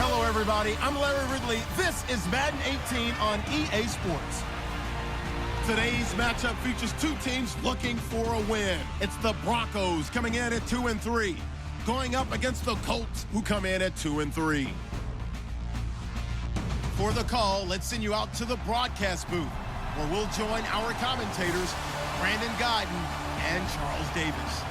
Hello, everybody. I'm Larry Ridley. This is Madden 18 on EA Sports. Today's matchup features two teams looking for a win. It's the Broncos coming in at 2-3, going up against the Colts, who come in at 2-3. For the call, let's send you out to the broadcast booth, where we'll join our commentators, Brandon Guyton and Charles Davis.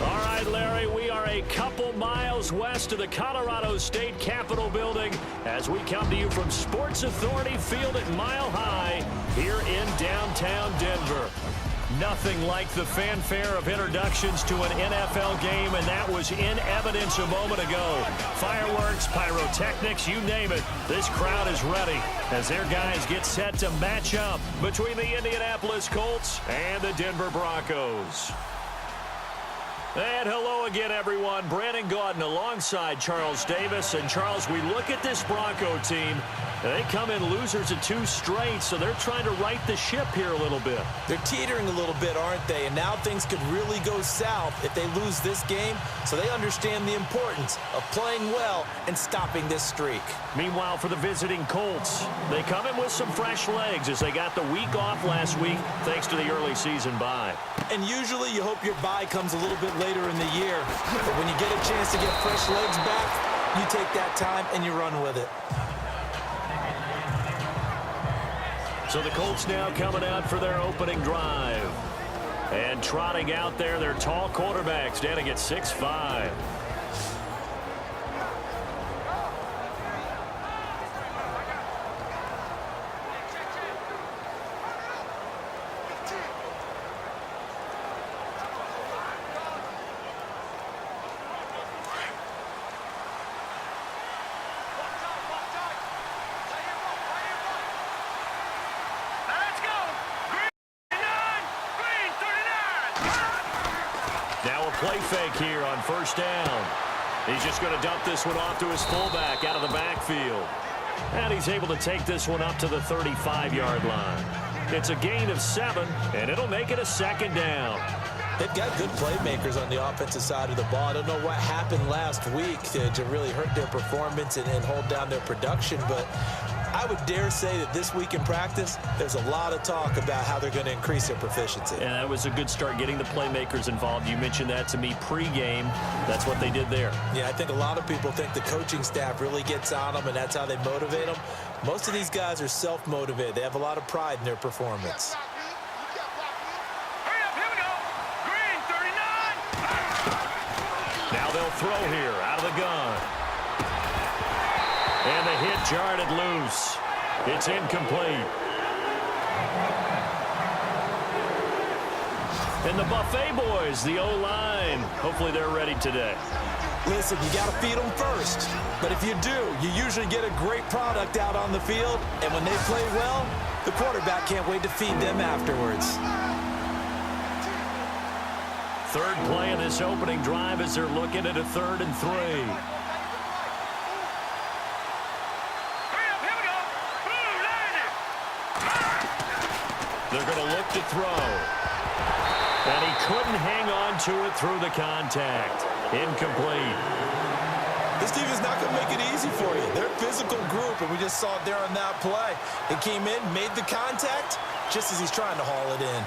All right, Larry, we are a couple miles west of the Colorado State Capitol building as we come to you from Sports Authority Field at Mile High here in downtown Denver. Nothing like the fanfare of introductions to an NFL game, and that was in evidence a moment ago. Fireworks, pyrotechnics, you name it. This crowd is ready as their guys get set to match up between the Indianapolis Colts and the Denver Broncos. And hello again, everyone. Brandon Guyton alongside Charles Davis. And, Charles, we look at this Bronco team. They come in losers of 2 straight, so they're trying to right the ship here a little bit. They're teetering a little bit, aren't they? And now things could really go south if they lose this game. So they understand the importance of playing well and stopping this streak. Meanwhile, for the visiting Colts, they come in with some fresh legs as they got the week off last week thanks to the early season bye. And usually you hope your bye comes a little bit later in the year. But when you get a chance to get fresh legs back, you take that time and you run with it. So the Colts now coming out for their opening drive. And trotting out there, their tall quarterback standing at 6'5". Now a play fake here on first down. He's just going to dump this one off to his fullback out of the backfield. And he's able to take this one up to the 35-yard line. It's a gain of 7, and it'll make it a second down. They've got good playmakers on the offensive side of the ball. I don't know what happened last week to really hurt their performance and hold down their production, but I would dare say that this week in practice, there's a lot of talk about how they're going to increase their proficiency. And that was a good start, getting the playmakers involved. You mentioned that to me pregame. That's what they did there. Yeah, I think a lot of people think the coaching staff really gets on them, and that's how they motivate them. Most of these guys are self-motivated. They have a lot of pride in their performance. Now they'll throw here out of the gun. And the hit jarred it loose. It's incomplete. And the Buffet boys, the O-line, hopefully they're ready today. Listen, you got to feed them first. But if you do, you usually get a great product out on the field. And when they play well, the quarterback can't wait to feed them afterwards. Third play of this opening drive as they're looking at a 3rd and 3. They're going to look to throw. And he couldn't hang on to it through the contact. Incomplete. This team is not going to make it easy for you. They're a physical group, and we just saw it there on that play. He came in, made the contact, just as he's trying to haul it in.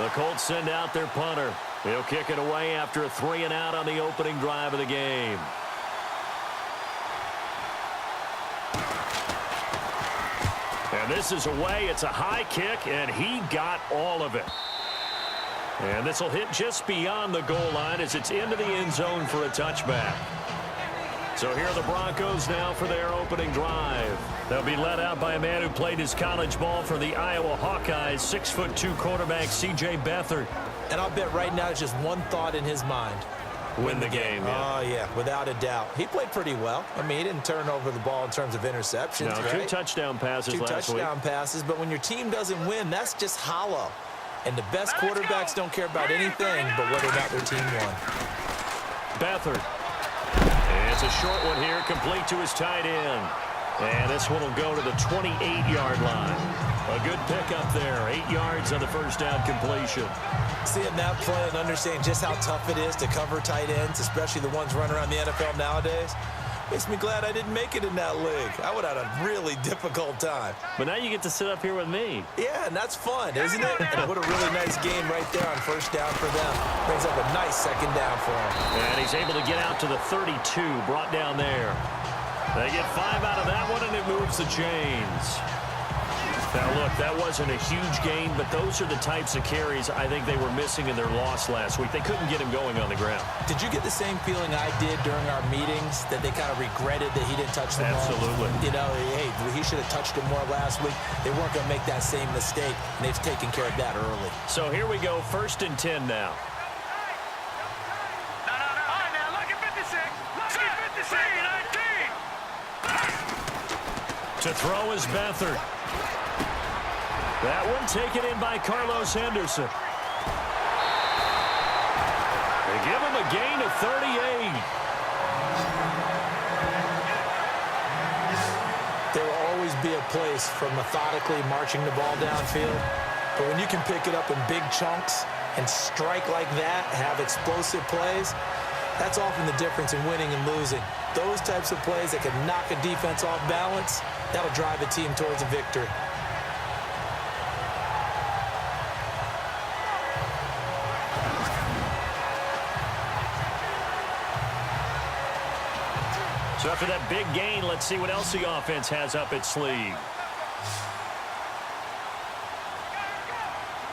The Colts send out their punter. He'll kick it away after a 3-and-out on the opening drive of the game. And this is away. It's a high kick, and he got all of it. And this will hit just beyond the goal line as it's into the end zone for a touchback. So here are the Broncos now for their opening drive. They'll be led out by a man who played his college ball for the Iowa Hawkeyes, 6'2" quarterback C.J. Beathard. And I'll bet right now there's just one thought in his mind. Win the game. Yeah. Oh, yeah, without a doubt. He played pretty well. I mean, he didn't turn over the ball in terms of interceptions, no, right? 2 touchdown passes last week. 2 touchdown passes, but when your team doesn't win, that's just hollow. And the best quarterbacks don't care about anything but whether or not their team won. Beathard. And it's a short one here, complete to his tight end. And this one will go to the 28-yard line. A good pickup there. 8 yards on the first down completion. Seeing that play and understanding just how tough it is to cover tight ends, especially the ones running around the NFL nowadays, makes me glad I didn't make it in that league. I would have had a really difficult time. But now you get to sit up here with me. Yeah, and that's fun, isn't it? And what a really nice game right there on first down for them. Brings up a nice second down for him. And he's able to get out to the 32, brought down there. They get 5 out of that one, and it moves the chains. Now, look, that wasn't a huge gain, but those are the types of carries I think they were missing in their loss last week. They couldn't get him going on the ground. Did you get the same feeling I did during our meetings, that they kind of regretted that he didn't touch the ball? Absolutely. You know, hey, he should have touched it more last week. They weren't going to make that same mistake, and they've taken care of that early. So here we go, 1st and 10 now. To throw is Beathard. That one taken in by Carlos Henderson. They give him a gain of 38. There will always be a place for methodically marching the ball downfield. But when you can pick it up in big chunks and strike like that, have explosive plays, that's often the difference in winning and losing. Those types of plays that can knock a defense off balance, that'll drive a team towards a victory. So after that big gain, let's see what else the offense has up its sleeve.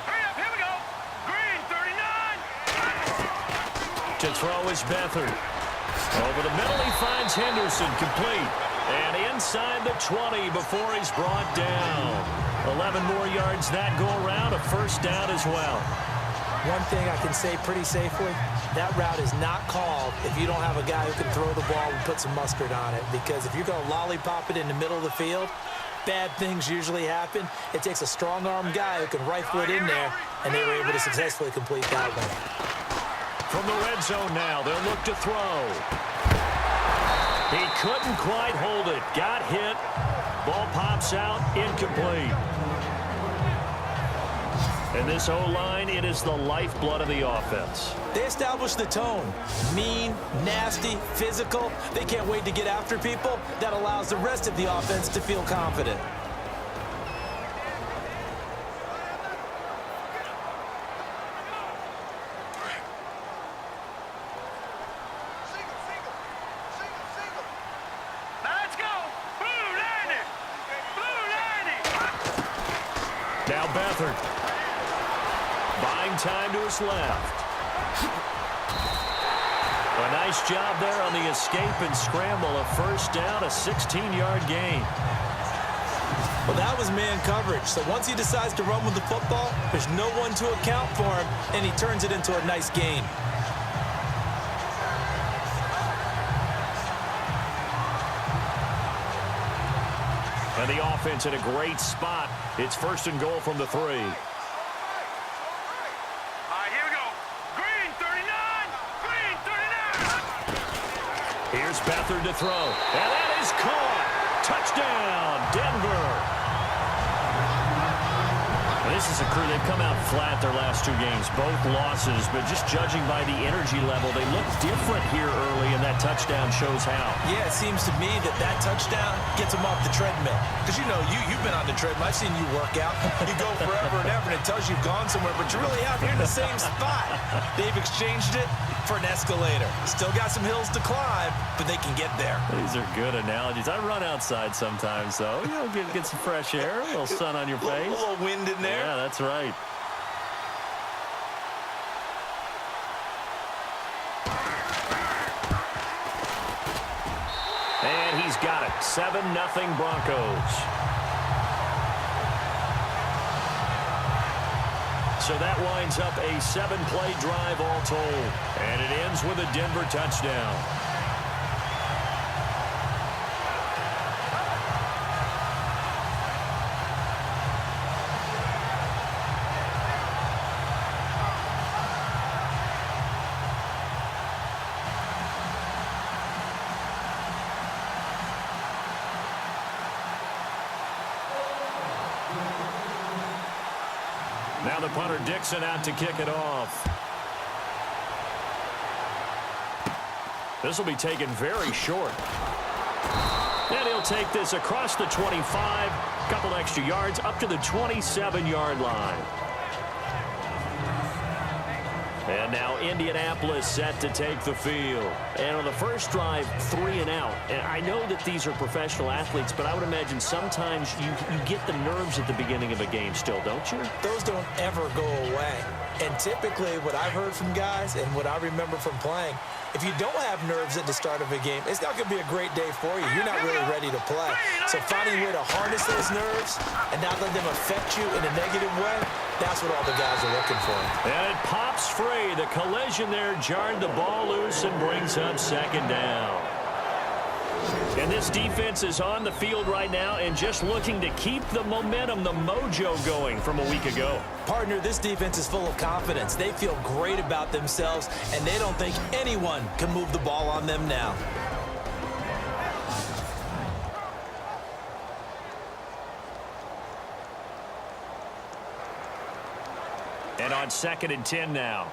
Here we go. Green, 39. To throw is Beathard. Over the middle, he finds Henderson, complete. And inside the 20 before he's brought down. 11 more yards that go around, a first down as well. One thing I can say pretty safely, that route is not called if you don't have a guy who can throw the ball and put some mustard on it. Because if you're going to lollipop it in the middle of the field, bad things usually happen. It takes a strong-armed guy who can rifle it in there, and they were able to successfully complete that one. From the red zone now, they'll look to throw. He couldn't quite hold it. Got hit. Ball pops out, incomplete. And this O-line, it is the lifeblood of the offense. They establish the tone. Mean, nasty, physical. They can't wait to get after people. That allows the rest of the offense to feel confident. Now let's go. Blue 90. Blue 90. Now Beathard. Buying time to his left. A nice job there on the escape and scramble. A first down, a 16-yard gain. Well, that was man coverage. So once he decides to run with the football, there's no one to account for him, and he turns it into a nice gain. And the offense in a great spot. It's 1st and goal from the 3. Here's Beathard to throw. And that is caught. Touchdown, Denver. This is a crew, they've come out flat their last 2 games, both losses, but just judging by the energy level, they look different here early, and that touchdown shows how. Yeah, it seems to me that that touchdown gets them off the treadmill. Because, you know, you've been on the treadmill. I've seen you work out. You go forever and ever, and it tells you you've gone somewhere, but you're really out here in the same spot. They've exchanged it for an escalator. Still got some hills to climb, but they can get there. These are good analogies. I run outside sometimes, though. You know, get some fresh air, a little sun on your face. A little wind in there. Yeah, that's right. And he's got it. 7-0 Broncos. So that winds up a 7-play drive all told. And it ends with a Denver touchdown. Now the punter Dixon out to kick it off. This will be taken very short. And he'll take this across the 25, couple extra yards up to the 27-yard line. And now Indianapolis set to take the field. And on the first drive, 3 and out. And I know that these are professional athletes, but I would imagine sometimes you get the nerves at the beginning of a game still, don't you? Those don't ever go away. And typically what I've heard from guys and what I remember from playing, if you don't have nerves at the start of a game, it's not going to be a great day for you. You're not really ready to play. So finding a way to harness those nerves and not let them affect you in a negative way, that's what all the guys are looking for. And it pops free. The collision there jarred the ball loose and brings up second down. And this defense is on the field right now and just looking to keep the momentum, the mojo going from a week ago. Partner, this defense is full of confidence. They feel great about themselves, and they don't think anyone can move the ball on them now. And on 2nd and 10 now.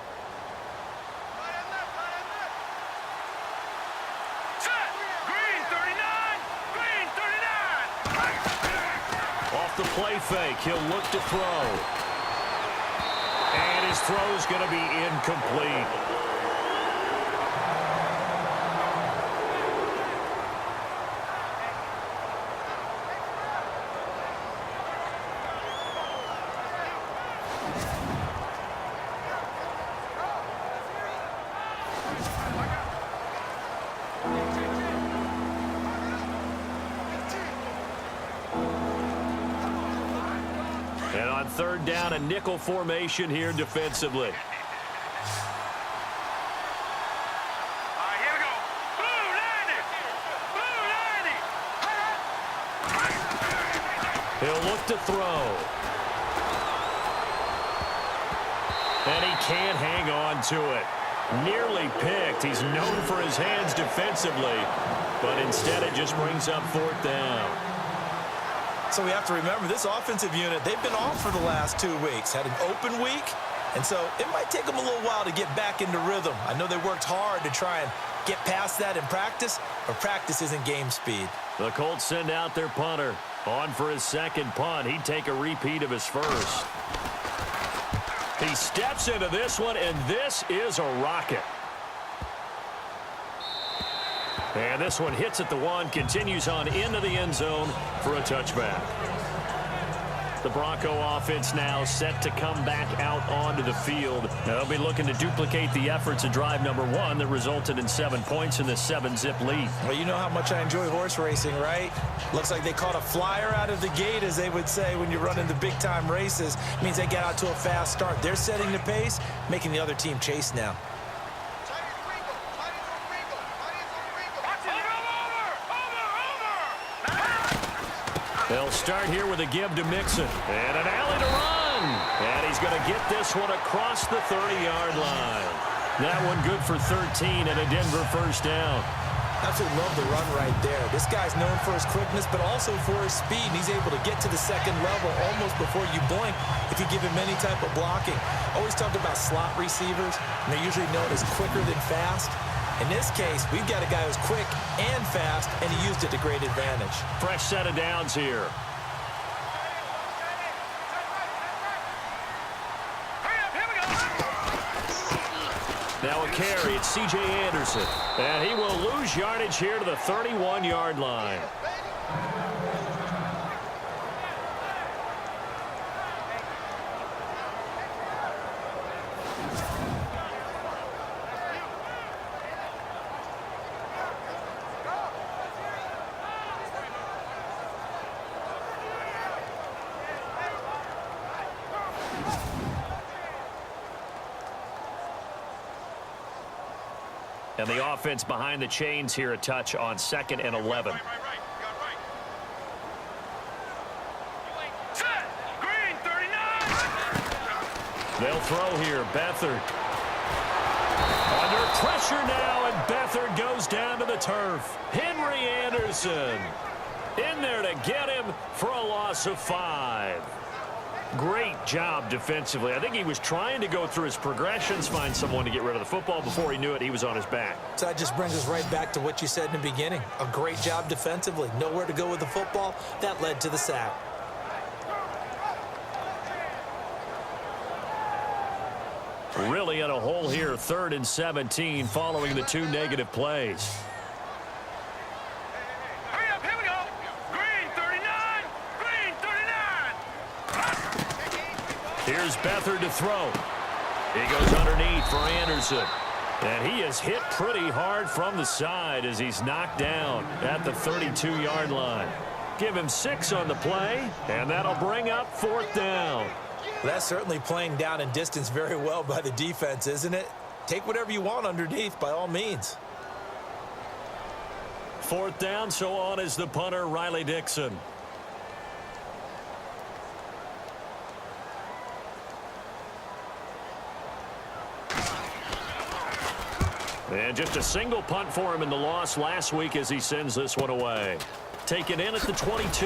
The play fake, he'll look to throw. And his throw's going to be incomplete. And on 3rd down, a nickel formation here defensively. All right, here we go. Blue 90. Blue 90. He'll look to throw. And he can't hang on to it. Nearly picked. He's known for his hands defensively, but instead it just brings up 4th down. So we have to remember this offensive unit, they've been off for the last 2 weeks. Had an open week, and so it might take them a little while to get back into rhythm. I know they worked hard to try and get past that in practice, but practice isn't game speed. The Colts send out their punter. On for his 2nd punt. He'd take a repeat of his first. He steps into this one, and this is a rocket. And this one hits at the 1, continues on into the end zone for a touchback. The Bronco offense now set to come back out onto the field. They'll be looking to duplicate the efforts of drive number 1 that resulted in 7 points in the 7-zip lead. Well, you know how much I enjoy horse racing, right? Looks like they caught a flyer out of the gate, as they would say when you're running the big-time races. It means they get out to a fast start. They're setting the pace, making the other team chase now. They'll start here with a give to Mixon. And an alley to run. And he's going to get this one across the 30-yard line. That one good for 13 and a Denver first down. Absolutely love the run right there. This guy's known for his quickness, but also for his speed. And he's able to get to the 2nd level almost before you blink if you give him any type of blocking. Always talk about slot receivers, and they're usually known as quicker than fast. In this case, we've got a guy who's quick and fast, and he used it to great advantage. Fresh set of downs here. Now a carry, it's C.J. Anderson. And he will lose yardage here to the 31-yard line. And the offense behind the chains here, a touch on 2nd and 11. Green 39. They'll throw here. Beathard. Under pressure now, and Beathard goes down to the turf. Henry Anderson in there to get him for a loss of 5. Great job defensively. I think he was trying to go through his progressions, find someone to get rid of the football. Before he knew it, he was on his back. So that just brings us right back to what you said in the beginning. A great job defensively. Nowhere to go with the football. That led to the sack. Really in a hole here, 3rd and 17, following the 2 negative plays. Hurry up, here we go. Green 39. Green 39. Here's Beathard to throw. He goes underneath for Anderson. And he is hit pretty hard from the side as he's knocked down at the 32-yard line. Give him 6 on the play, and that'll bring up 4th down. That's certainly playing down and distance very well by the defense, isn't it? Take whatever you want underneath, by all means. 4th down, so on is the punter, Riley Dixon. And just a single punt for him in the loss last week as he sends this one away. Taken in at the 22.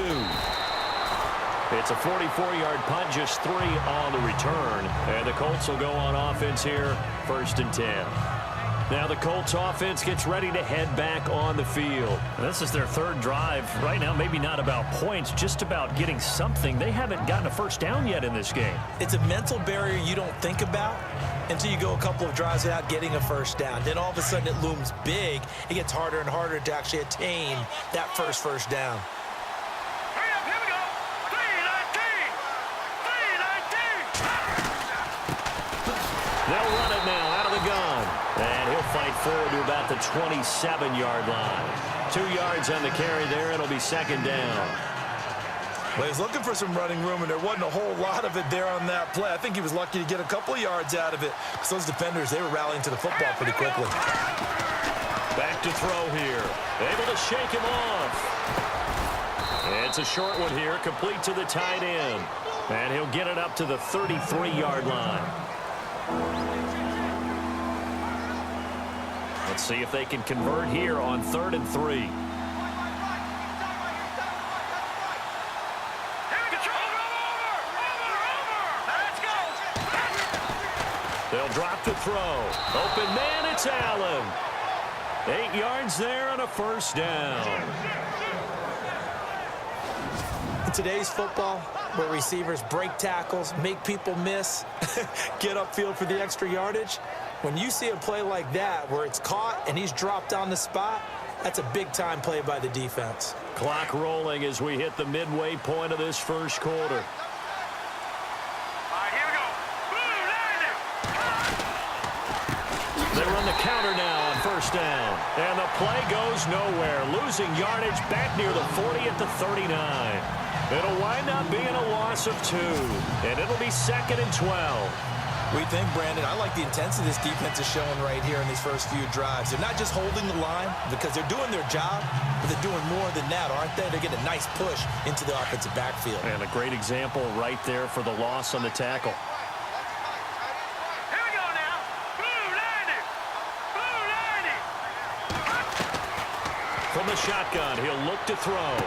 It's a 44-yard punt, just 3 on the return. And the Colts will go on offense here, 1st and 10. Now the Colts offense gets ready to head back on the field. This is their 3rd drive. Right now, maybe not about points, just about getting something. They haven't gotten a 1st down yet in this game. It's a mental barrier you don't think about until you go a couple of drives without getting a 1st down. Then all of a sudden it looms big. It gets harder and harder to actually attain that first down. Hurry up, here we go. 319. They'll run it now out of the gun. And he'll fight forward to about the 27-yard line. 2 yards on the carry there. It'll be 2nd down. Well, he's looking for some running room, and there wasn't a whole lot of it there on that play. I think he was lucky to get a couple of yards out of it because those defenders, they were rallying to the football pretty quickly. Back to throw here. Able to shake him off. It's a short one here, complete to the tight end. And he'll get it up to the 33-yard line. Let's see if they can convert here on 3rd and 3. They'll drop to throw. Open man, it's Allen. 8 yards there on a 1st down. In today's football, where receivers break tackles, make people miss, get upfield for the extra yardage, when you see a play like that where it's caught and he's dropped on the spot, that's a big-time play by the defense. Clock rolling as we hit the midway point of this 1st quarter. They run the counter now on 1st down. And the play goes nowhere. Losing yardage back near the 40 at the 39. It'll wind up being a loss of 2. And it'll be 2nd and 12. We think, Brandon, I like the intensity this defense is showing right here in these first few drives. They're not just holding the line because they're doing their job, but they're doing more than that, aren't they? They're getting a nice push into the offensive backfield. And a great example right there for the loss on the tackle. From the shotgun, he'll look to throw.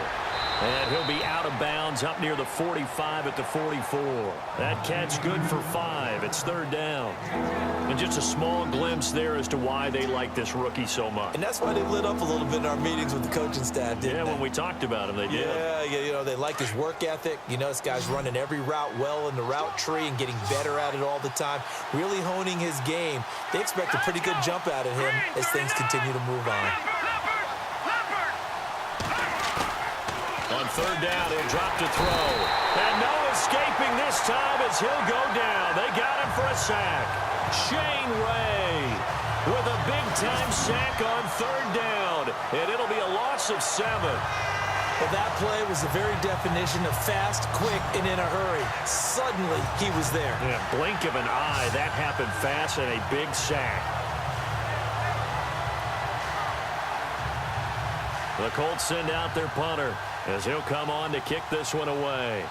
And he'll be out of bounds up near the 45 at the 44. That catch good for 5. It's 3rd down. And just a small glimpse there as to why they like this rookie so much. And that's why they lit up a little bit in our meetings with the coaching staff, didn't they? Yeah, when we talked about him, they did. Yeah, you know, they like his work ethic. You know, this guy's running every route well in the route tree and getting better at it all the time, really honing his game. They expect a pretty good jump out of him as things continue to move on. On 3rd down, he'll drop to throw. And no escaping this time as he'll go down. They got him for a sack. Shane Ray with a big-time sack on 3rd down. And it'll be a loss of 7. Well, that play was the very definition of fast, quick, and in a hurry. Suddenly, he was there. Yeah, blink of an eye. That happened fast and a big sack. The Colts send out their punter as he'll come on to kick this one away.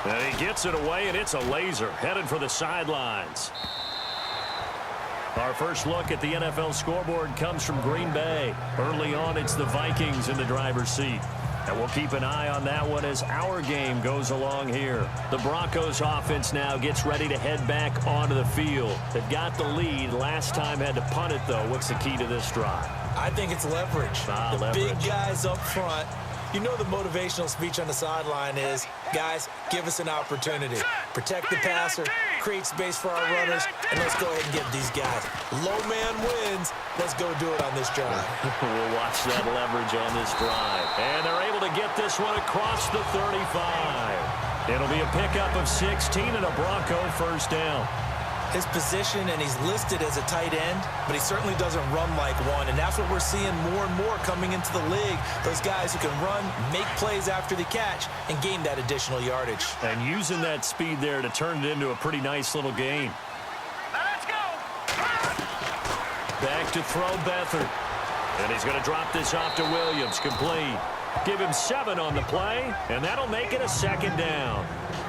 And he gets it away, and it's a laser headed for the sidelines. Our first look at the NFL scoreboard comes from Green Bay. Early on, it's the Vikings in the driver's seat. And we'll keep an eye on that one as our game goes along here. The Broncos offense now gets ready to head back onto the field. They've got the lead. Last time had to punt it, though. What's the key to this drive? I think it's leverage. The big guys up front. You know the motivational speech on the sideline is, guys, give us an opportunity. Protect the passer, create space for our runners, and let's go ahead and give these guys. Low man wins. Let's go do it on this drive. We'll watch that leverage on this drive. And they're able to get this one across the 35. It'll be a pickup of 16 and a Bronco first down. His position, and he's listed as a tight end, but he certainly doesn't run like one, and that's what we're seeing more and more coming into the league. Those guys who can run, make plays after the catch, and gain that additional yardage. And using that speed there to turn it into a pretty nice little game. Let's go. Back to throw Beathard. And he's going to drop this off to Williams. Complete. Give him 7 on the play, and that'll make it a second down.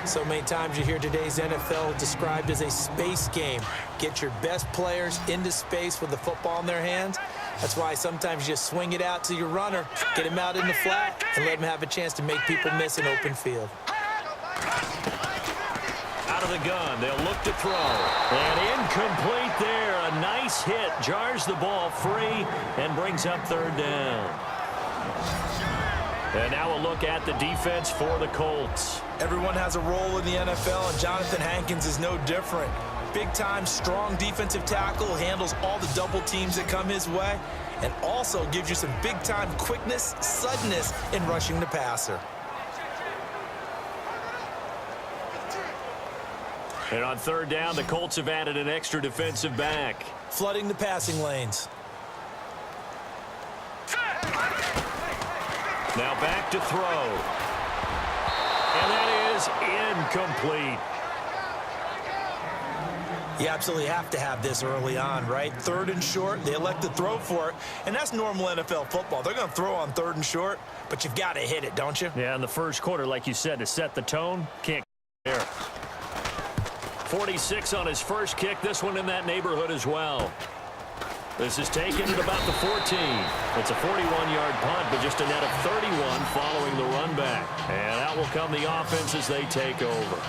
So many times you hear today's NFL described as a space game. Get your best players into space with the football in their hands. That's why sometimes you just swing it out to your runner, get him out in the flat, and let him have a chance to make people miss an open field. Out of the gun, they'll look to throw. And incomplete there. A nice hit. Jars the ball free and brings up third down. And now a look at the defense for the Colts. Everyone has a role in the NFL, and Jonathan Hankins is no different. Big-time, strong defensive tackle, handles all the double teams that come his way, and also gives you some big-time quickness, suddenness in rushing the passer. And on third down, the Colts have added an extra defensive back. Flooding the passing lanes. Now back to throw. And that is incomplete. You absolutely have to have this early on, right? Third and short, they elect to throw for it, and that's normal NFL football. They're going to throw on third and short, but you've got to hit it, don't you? Yeah, in the first quarter, like you said, to set the tone, can't there. 46 on his first kick. This one in that neighborhood as well. This is taken at about the 14. It's a 41-yard punt, but just a net of 31 following the run back. And out will come the offense as they take over.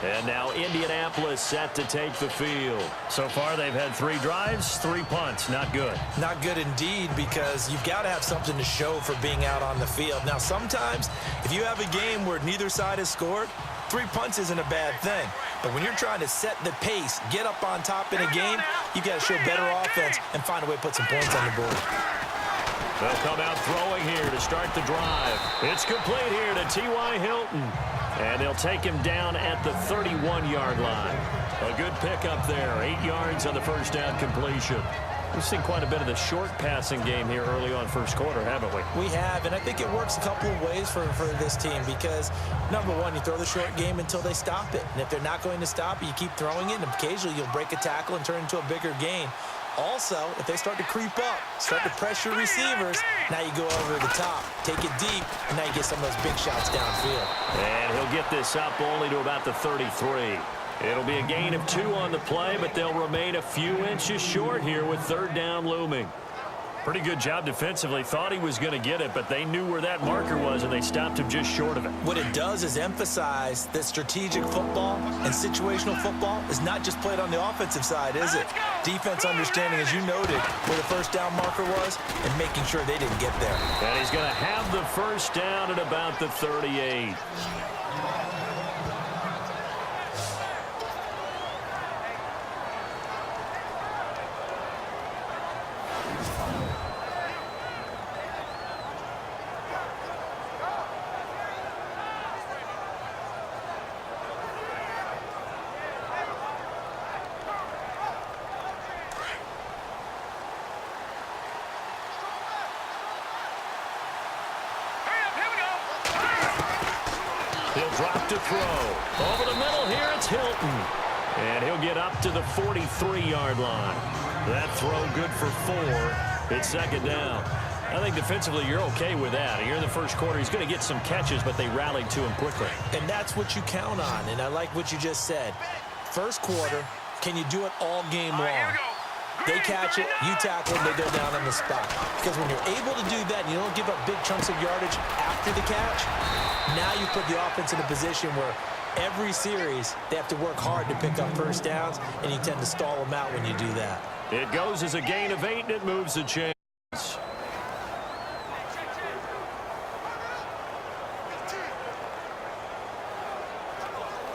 And now Indianapolis set to take the field. So far, they've had 3 drives, 3 punts. Not good. Not good indeed, because you've got to have something to show for being out on the field. Now, sometimes, if you have a game where neither side has scored, 3 punts isn't a bad thing. But when you're trying to set the pace, get up on top in a game, you got to show better offense and find a way to put some points on the board. They'll come out throwing here to start the drive. It's complete here to T.Y. Hilton. And they'll take him down at the 31-yard line. A good pickup there. 8 yards on the first down completion. We've seen quite a bit of the short passing game here early on first quarter, haven't we? We have, and I think it works a couple of ways for this team because, number one, you throw the short game until they stop it. And if they're not going to stop it, you keep throwing it, and occasionally you'll break a tackle and turn it into a bigger gain. Also, if they start to creep up, start to pressure receivers, now you go over the top, take it deep, and now you get some of those big shots downfield. And he'll get this up only to about the 33. It'll be a gain of 2 on the play, but they'll remain a few inches short here with third down looming. Pretty good job defensively. Thought he was going to get it, but they knew where that marker was, and they stopped him just short of it. What it does is emphasize that strategic football and situational football is not just played on the offensive side, is it? Defense understanding, as you noted, where the first down marker was and making sure they didn't get there. And he's going to have the first down at about the 38. He'll drop to throw. Over the middle here, it's Hilton. And he'll get up to the 43-yard line. That throw good for 4. It's second down. I think defensively you're okay with that. Here in the first quarter, he's going to get some catches, but they rallied to him quickly. And that's what you count on, and I like what you just said. First quarter, can you do it all game long? They catch it, you tackle them, they go down on the spot. Because when you're able to do that and you don't give up big chunks of yardage after the catch, now you put the offense in a position where every series they have to work hard to pick up first downs, and you tend to stall them out when you do that. It goes as a gain of 8, and it moves the chains.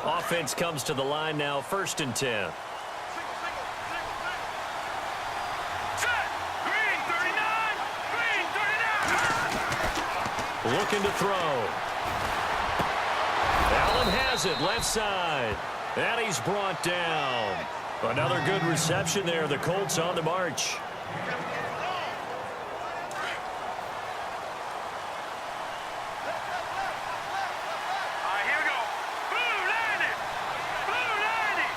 Offense comes to the line now, 1st and 10. Looking to throw. Allen has it, left side. And he's brought down. Another good reception there. The Colts on the march. Here we go. Blue landing. Blue landing.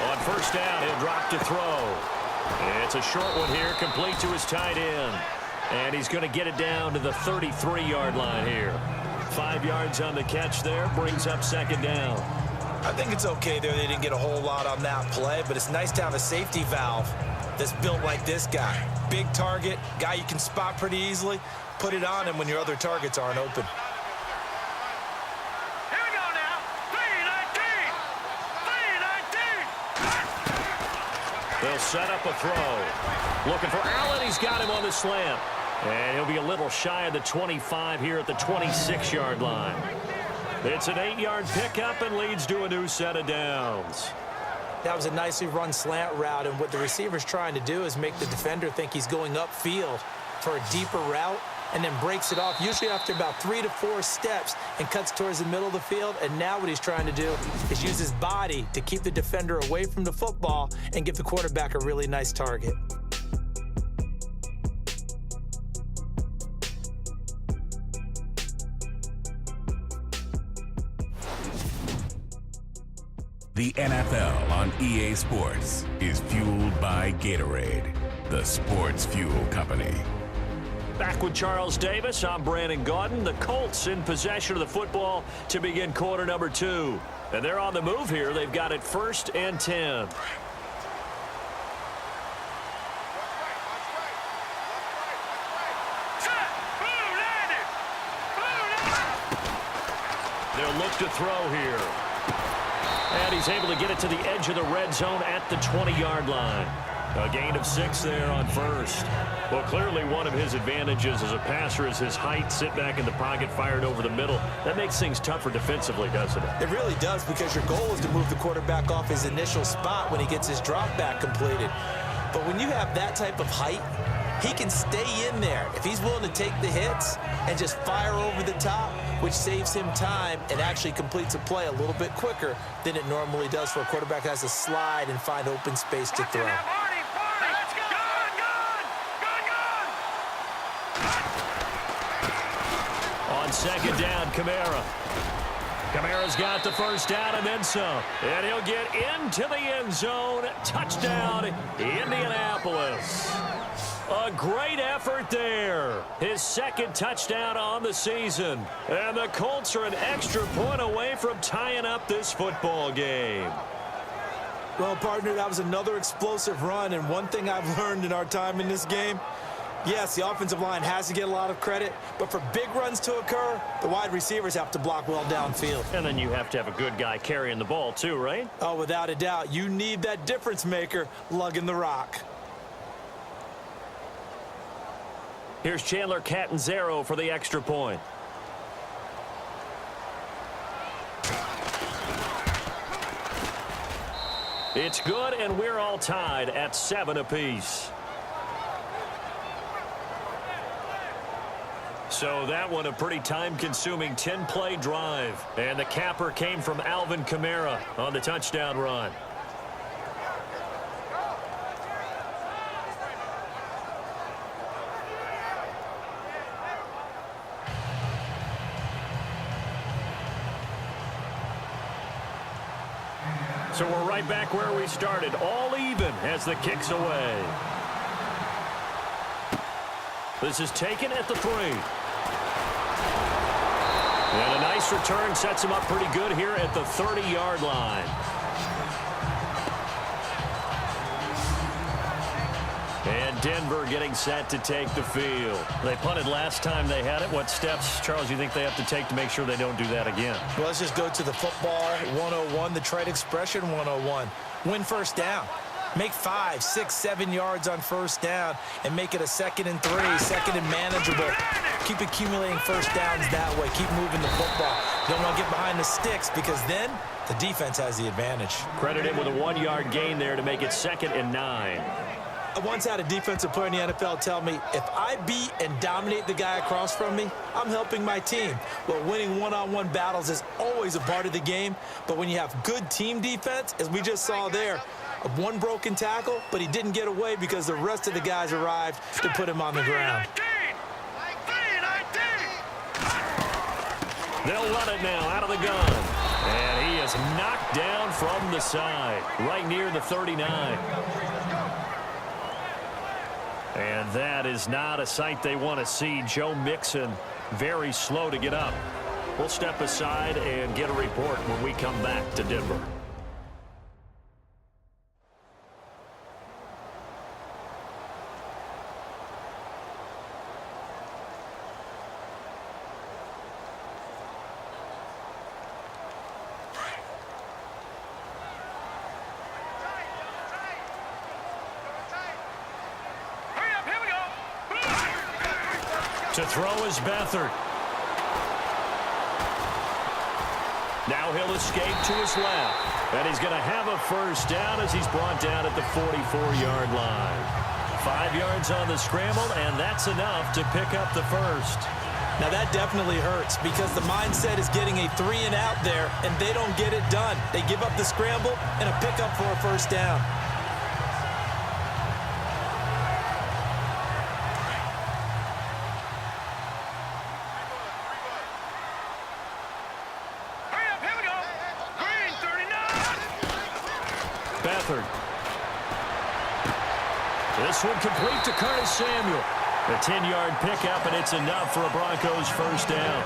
On 1st down, he'll drop to throw. It's a short one here, complete to his tight end. And he's going to get it down to the 33-yard line here. 5 yards on the catch there, brings up 2nd down. I think it's okay there. They didn't get a whole lot on that play, but it's nice to have a safety valve that's built like this guy. Big target, guy you can spot pretty easily. Put it on him when your other targets aren't open. Here we go now. 3-19. 3-19. They'll set up a throw. Looking for Allen. He's got him on the slant. And he'll be a little shy of the 25 here at the 26-yard line. It's an 8-yard pickup and leads to a new set of downs. That was a nicely run slant route, and what the receiver's trying to do is make the defender think he's going upfield for a deeper route, and then breaks it off, usually after about 3 to 4 steps, and cuts towards the middle of the field. And now what he's trying to do is use his body to keep the defender away from the football and give the quarterback a really nice target. The NFL on EA Sports is fueled by Gatorade, the sports fuel company. Back with Charles Davis, I'm Brandon Gaudin. The Colts in possession of the football to begin quarter number 2. And they're on the move here. They've got it 1st and 10. They'll look to throw here. And he's able to get it to the edge of the red zone at the 20-yard line. A gain of 6 there on 1st. Well, clearly one of his advantages as a passer is his height. Sit back in the pocket, fired over the middle. That makes things tougher defensively, doesn't it? It really does, because your goal is to move the quarterback off his initial spot when he gets his drop back completed. But when you have that type of height, he can stay in there if he's willing to take the hits and just fire over the top, which saves him time and actually completes a play a little bit quicker than it normally does for a quarterback that has to slide and find open space to throw. On 2nd down, Kamara. Kamara's got the 1st down and then some. And he'll get into the end zone. Touchdown, Indianapolis. A great effort there. His 2nd touchdown on the season. And the Colts are an extra point away from tying up this football game. Well, partner, that was another explosive run, and one thing I've learned in our time in this game, yes, the offensive line has to get a lot of credit, but for big runs to occur, the wide receivers have to block well downfield. And then you have to have a good guy carrying the ball too, right? Oh, without a doubt. You need that difference maker lugging the rock. Here's Chandler Catanzaro for the extra point. It's good, and we're all tied at 7 apiece. So that one a pretty time-consuming 10-play drive. And the capper came from Alvin Kamara on the touchdown run. So we're right back where we started, all even as the kick's away. This is taken at the 3. And a nice return sets him up pretty good here at the 30-yard line. Denver getting set to take the field. They punted last time they had it. What steps, Charles, you think they have to take to make sure they don't do that again? Well, let's just go to the football 101, the trade expression 101. Win first down. Make 5, 6, 7 yards on first down and make it a 2nd and 3, 2nd and manageable. Keep accumulating first downs that way. Keep moving the football. You don't want to get behind the sticks because then the defense has the advantage. Credit him with a 1-yard gain there to make it 2nd and 9. I once had a defensive player in the NFL tell me, if I beat and dominate the guy across from me, I'm helping my team. Well, winning one-on-one battles is always a part of the game, but when you have good team defense, as we just saw there, one broken tackle, but he didn't get away because the rest of the guys arrived to put him on the ground. They'll run it now out of the gun. And he is knocked down from the side, right near the 39. And that is not a sight they want to see. Joe Mixon very slow to get up. We'll step aside and get a report when we come back to Denver. To throw is Beathard. Now he'll escape to his left. And he's going to have a first down as he's brought down at the 44-yard line. 5 yards on the scramble, and that's enough to pick up the first. Now that definitely hurts because the mindset is getting a 3-and-out there, and they don't get it done. They give up the scramble and a pickup for a first down. Beathard. This one complete to Curtis Samuel. A 10-yard pickup, and it's enough for a Broncos first down.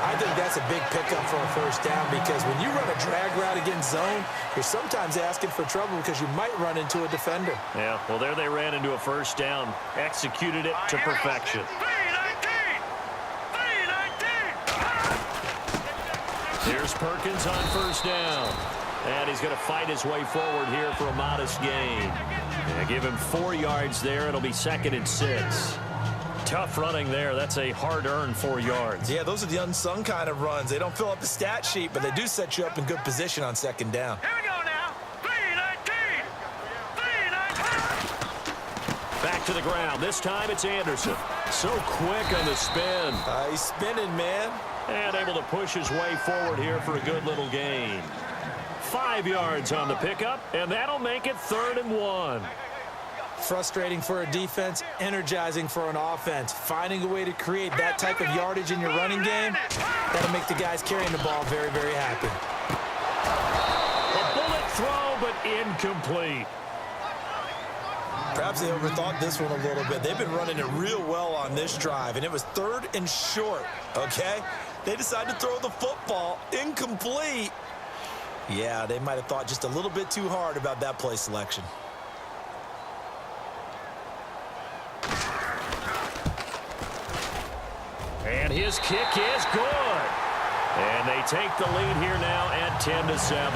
I think that's a big pickup for a first down because when you run a drag route against zone, you're sometimes asking for trouble because you might run into a defender. Yeah, well, there they ran into a first down. Executed it to perfection. Here's Perkins on first down. And he's going to fight his way forward here for a modest gain. And give him 4 yards there. It'll be 2nd and 6. Tough running there. That's a hard-earned 4 yards. Yeah, those are the unsung kind of runs. They don't fill up the stat sheet, but they do set you up in good position on 2nd down. Here we go now. 3-19. Back to the ground. This time it's Anderson. So quick on the spin. He's spinning, man. And able to push his way forward here for a good little gain. 5 yards on the pickup, and that'll make it 3rd and 1. Frustrating for a defense, energizing for an offense. Finding a way to create that type of yardage in your running game, that'll make the guys carrying the ball very, very happy. A bullet throw, but incomplete. Perhaps they overthought this one a little bit. They've been running it real well on this drive, and it was 3rd and short, okay? They decided to throw the football incomplete. Yeah, they might have thought just a little bit too hard about that play selection. And his kick is good. And they take the lead here now at 10-7.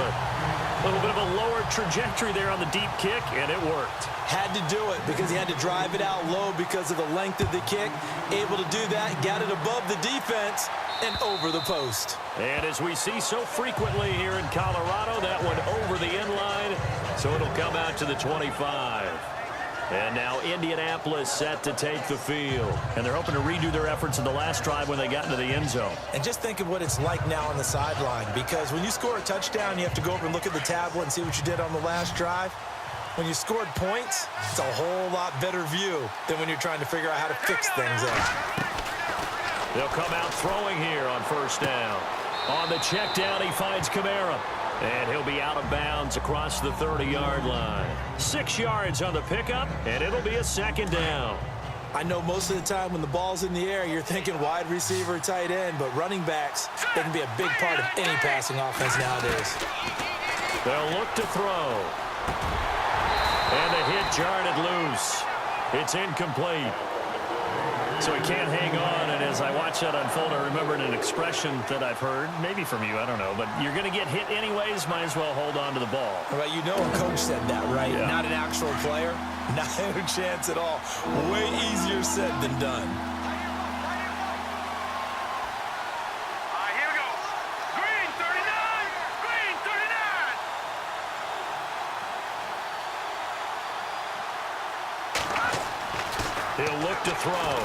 A little bit of a lower trajectory there on the deep kick, and it worked. Had to do it because he had to drive it out low because of the length of the kick. Able to do that, got it above the defense and over the post. And as we see so frequently here in Colorado, that one over the end line, so it'll come out to the 25. And now Indianapolis set to take the field. And they're hoping to redo their efforts in the last drive when they got into the end zone. And just think of what it's like now on the sideline, because when you score a touchdown, you have to go over and look at the tablet and see what you did on the last drive. When you scored points, it's a whole lot better view than when you're trying to figure out how to fix things up. They'll come out throwing here on first down. On the check down, he finds Kamara. And he'll be out of bounds across the 30-yard line. 6 yards on the pickup, and it'll be a 2nd down. I know most of the time when the ball's in the air, you're thinking wide receiver, tight end, but running backs, they can be a big part of any passing offense nowadays. They'll look to throw. And the hit jarred it loose. It's incomplete. So he can't hang on, and as I watch that unfold, I remembered an expression that I've heard, maybe from you, I don't know, but you're going to get hit anyways, might as well hold on to the ball. Well, you know a coach said that, right? Yeah. Not an actual player. Not a chance at all. Way easier said than done. Here we go. Green 39. Green 39. He'll look to throw.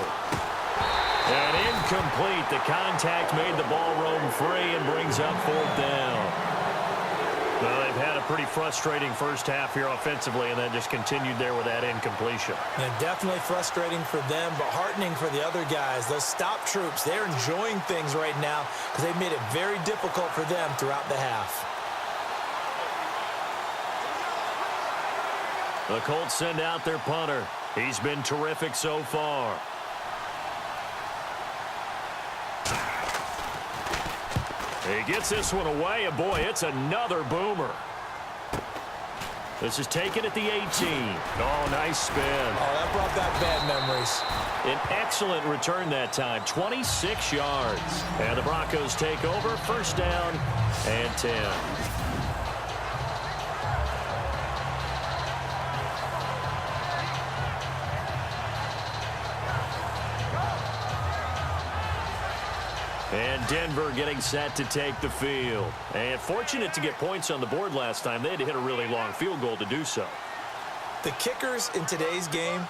And incomplete. The contact made the ball roam free and brings up 4th down. Well, they've had a pretty frustrating first half here offensively, and then just continued there with that incompletion. And definitely frustrating for them, but heartening for the other guys. Those stop troops, they're enjoying things right now because they've made it very difficult for them throughout the half. The Colts send out their punter. He's been terrific so far. He gets this one away, and boy, it's another boomer. This is taken at the 18. Oh, nice spin. Oh, that brought back bad memories. An excellent return that time, 26 yards. And the Broncos take over, 1st down and 10. And Denver getting set to take the field. And fortunate to get points on the board last time. They had to hit a really long field goal to do so. The kickers in today's game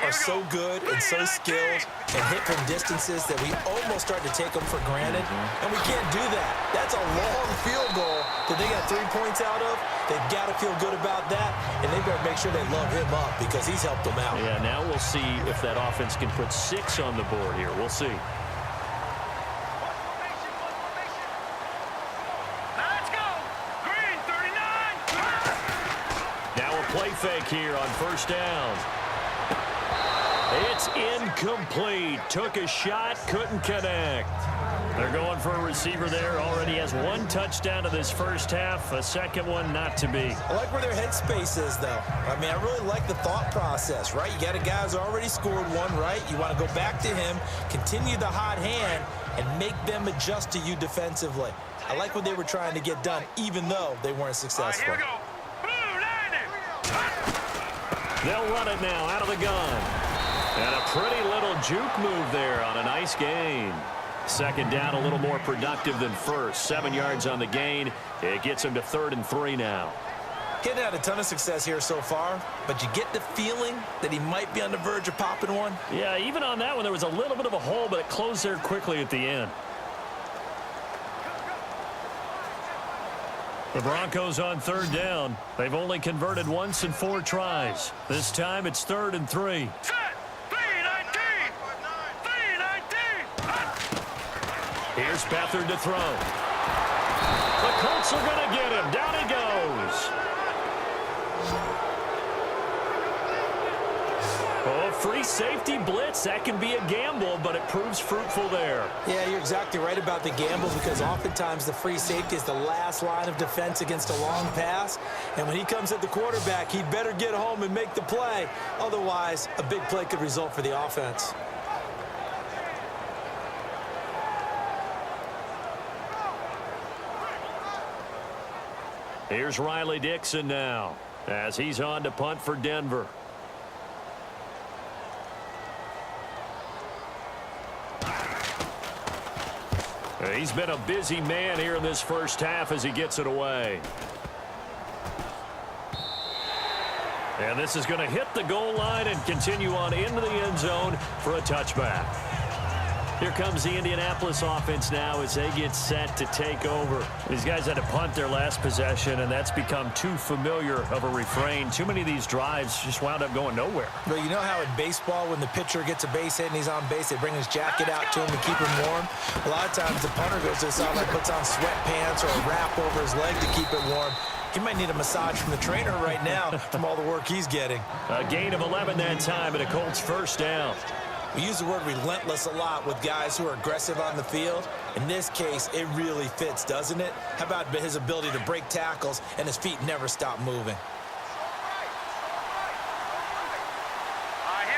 are so good and so skilled and hit from distances that we almost start to take them for granted. And we can't do that. That's a long field goal that they got 3 points out of. They've got to feel good about that, and they better make sure they love him up because he's helped them out. Yeah, now we'll see if that offense can put 6 on the board here. We'll see. Play fake here on 1st down. It's incomplete. Took a shot, couldn't connect. They're going for a receiver there. Already has 1 touchdown to this first half. A second one not to be. I like where their headspace is, though. I mean, I really like the thought process, right? You got a guy who's already scored 1, right? You want to go back to him, continue the hot hand, and make them adjust to you defensively. I like what they were trying to get done, even though they weren't successful. Here we go. They'll run it now out of the gun. And a pretty little juke move there on a nice gain. 2nd down, a little more productive than first. 7 yards on the gain. It gets him to 3rd and 3 now. Getting had a ton of success here so far, but you get the feeling that he might be on the verge of popping one. Yeah, even on that one, there was a little bit of a hole, but it closed there quickly at the end. The Broncos on 3rd down. They've only converted once in 4 tries. This time it's 3rd and 3. Set. 319. 319. Here's Beathard to throw. The Colts are going to get him. Down he goes. Oh, free safety blitz. That can be a gamble, but it proves fruitful there. Yeah, you're exactly right about the gamble because oftentimes the free safety is the last line of defense against a long pass. And when he comes at the quarterback, he'd better get home and make the play. Otherwise, a big play could result for the offense. Here's Riley Dixon now as he's on to punt for Denver. He's been a busy man here in this first half as he gets it away. And this is going to hit the goal line and continue on into the end zone for a touchback. Here comes the Indianapolis offense now as they get set to take over. These guys had to punt their last possession, and that's become too familiar of a refrain. Too many of these drives just wound up going nowhere. Well, you know how in baseball when the pitcher gets a base hit and he's on base, they bring his jacket out to him to keep him warm? A lot of times the punter goes to the sideline, puts on sweatpants or a wrap over his leg to keep it warm. He might need a massage from the trainer right now from all the work he's getting. A gain of 11 that time and a Colts 1st down. We use the word relentless a lot with guys who are aggressive on the field. In this case, it really fits, doesn't it? How about his ability to break tackles and his feet never stop moving? Here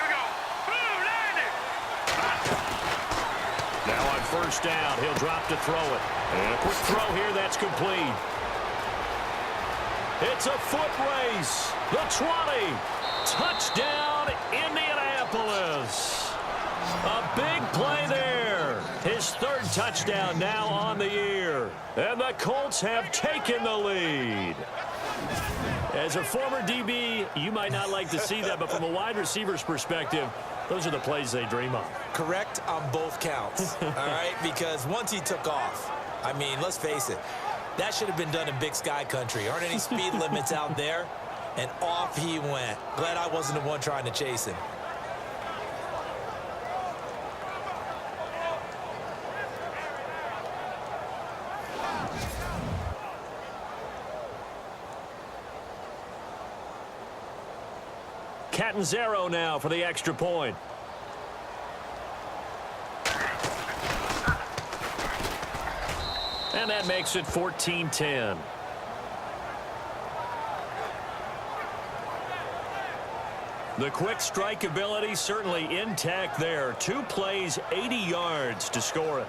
first down. He'll drop to throw it. And a quick throw here. That's complete. It's a foot race. The 20. Touchdown, Indianapolis. A big play there. His third touchdown now on the year. And the Colts have taken the lead. As a former DB, you might not like to see that, but from a wide receiver's perspective, those are the plays they dream of. Correct on both counts, all right? Because once he took off, I mean, let's face it, that should have been done in Big Sky country. Aren't any speed limits out there? And off he went. Glad I wasn't the one trying to chase him. Catanzaro now for the extra point. And that makes it 14-10. The quick strike ability certainly intact there. 2 plays, 80 yards to score it.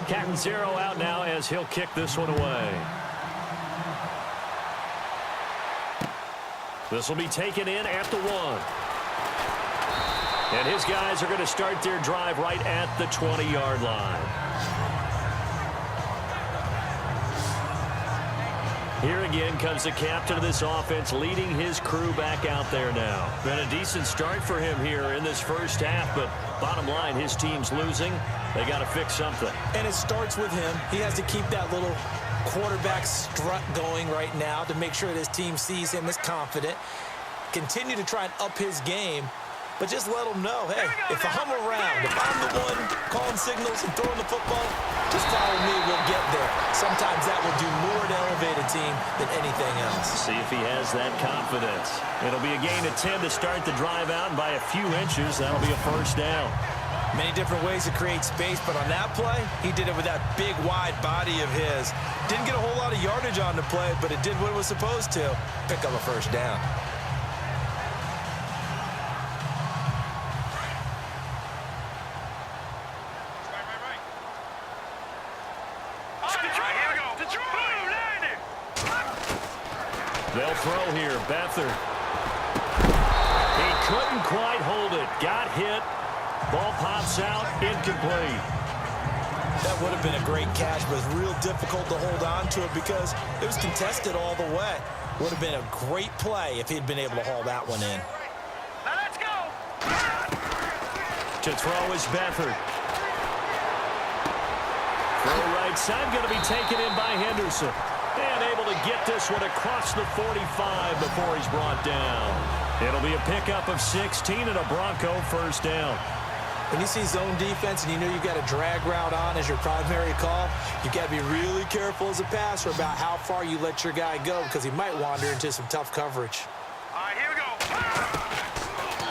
Catanzaro out now as he'll kick this one away. This will be taken in at the 1. And his guys are going to start their drive right at the 20-yard line. Here again comes the captain of this offense, leading his crew back out there now. Been a decent start for him here in this first half, but bottom line, his team's losing. They got to fix something. And it starts with him. He has to keep that little quarterback strut going right now to make sure that his team sees him as confident. Continue to try and up his game, but just let him know, hey, if I'm around, if I'm the one calling signals and throwing the football, just follow me, we'll get there. Sometimes that will do more to elevate a team than anything else. See if he has that confidence. It'll be a gain of 10 to start the drive out, and by a few inches, that'll be a first down. Many different ways to create space, but on that play, he did it with that big, wide body of his. Didn't get a whole lot of yardage on the play, but it did what it was supposed to. Pick up a first down. They'll throw here. Beathard. He couldn't quite hold it. Got hit. Ball pops out. Incomplete. That would have been a great catch, but it's real difficult to hold on to it because it was contested all the way. Would have been a great play if he'd been able to haul that one in. Now let's go. To throw is Beathard. Throw right side, going to be taken in by Henderson. And able to get this one across the 45 before he's brought down. It'll be a pickup of 16 and a Bronco first down. When you see zone defense and you know you've got a drag route on as your primary call, you've got to be really careful as a passer about how far you let your guy go because he might wander into some tough coverage. All right, here we go.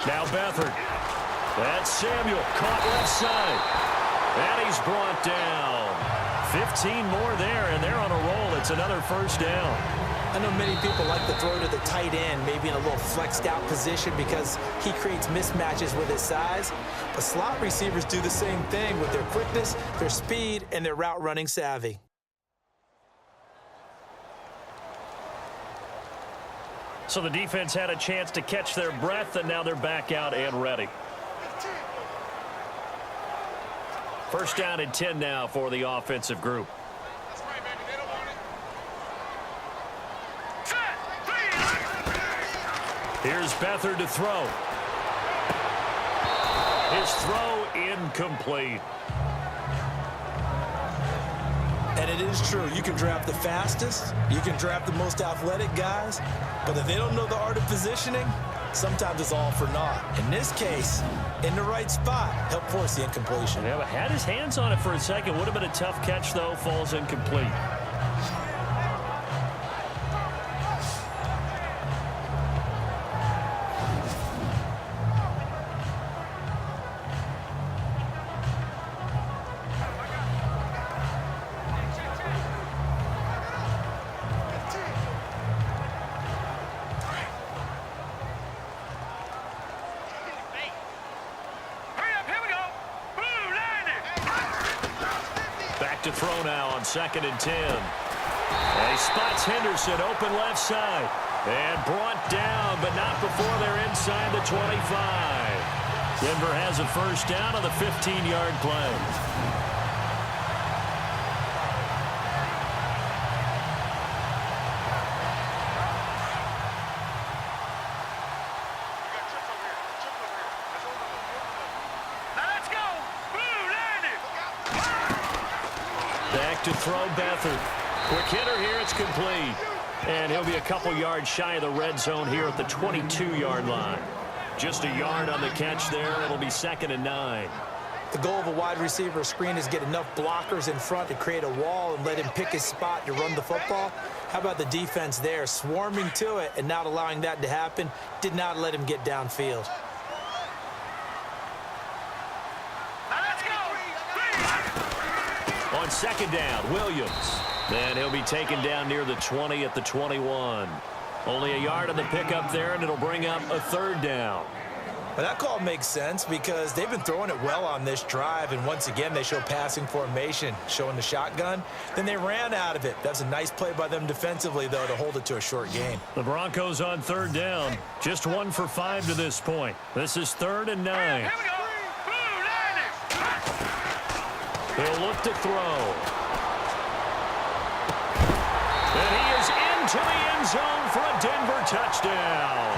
Now Beathard. That's Samuel. Caught left side. And he's brought down. 15 more there, and they're on a roll. It's another first down. I know many people like to throw to the tight end, maybe in a little flexed out position because he creates mismatches with his size. But slot receivers do the same thing with their quickness, their speed, and their route running savvy. So the defense had a chance to catch their breath, and now they're back out and ready. First down and 10 now for the offensive group. That's right, baby. They don't want it. Here's Beathard to throw. His throw incomplete. And it is true. You can draft the fastest. You can draft the most athletic guys. But if they don't know the art of positioning, sometimes it's all for naught. In this case, in the right spot, help force the incompletion. Yeah, but had his hands on it for a second. Would have been a tough catch, though. Falls incomplete. to throw now on 2nd and 10. And he spots Henderson open left side. And brought down, but not before they're inside the 25. Denver has a first down on the 15-yard play. Back to throw Beathard. Quick hitter here, it's complete. And he'll be a couple yards shy of the red zone here at the 22-yard line. Just a yard on the catch there. It'll be 2nd and 9. The goal of a wide receiver screen is get enough blockers in front to create a wall and let him pick his spot to run the football. How about the defense there, swarming to it and not allowing that to happen? Did not let him get downfield. On 2nd down, Williams. Then he'll be taken down near the 20 at the 21. Only a yard on the pickup there, and it'll bring up a 3rd down. Well, that call makes sense because they've been throwing it well on this drive, and once again they show passing formation, showing the shotgun. Then they ran out of it. That's a nice play by them defensively, though, to hold it to a short gain. The Broncos on 3rd down. Just 1 for 5 to this point. This is 3rd and 9. Here we go. He'll look to throw. And he is into the end zone for a Denver touchdown.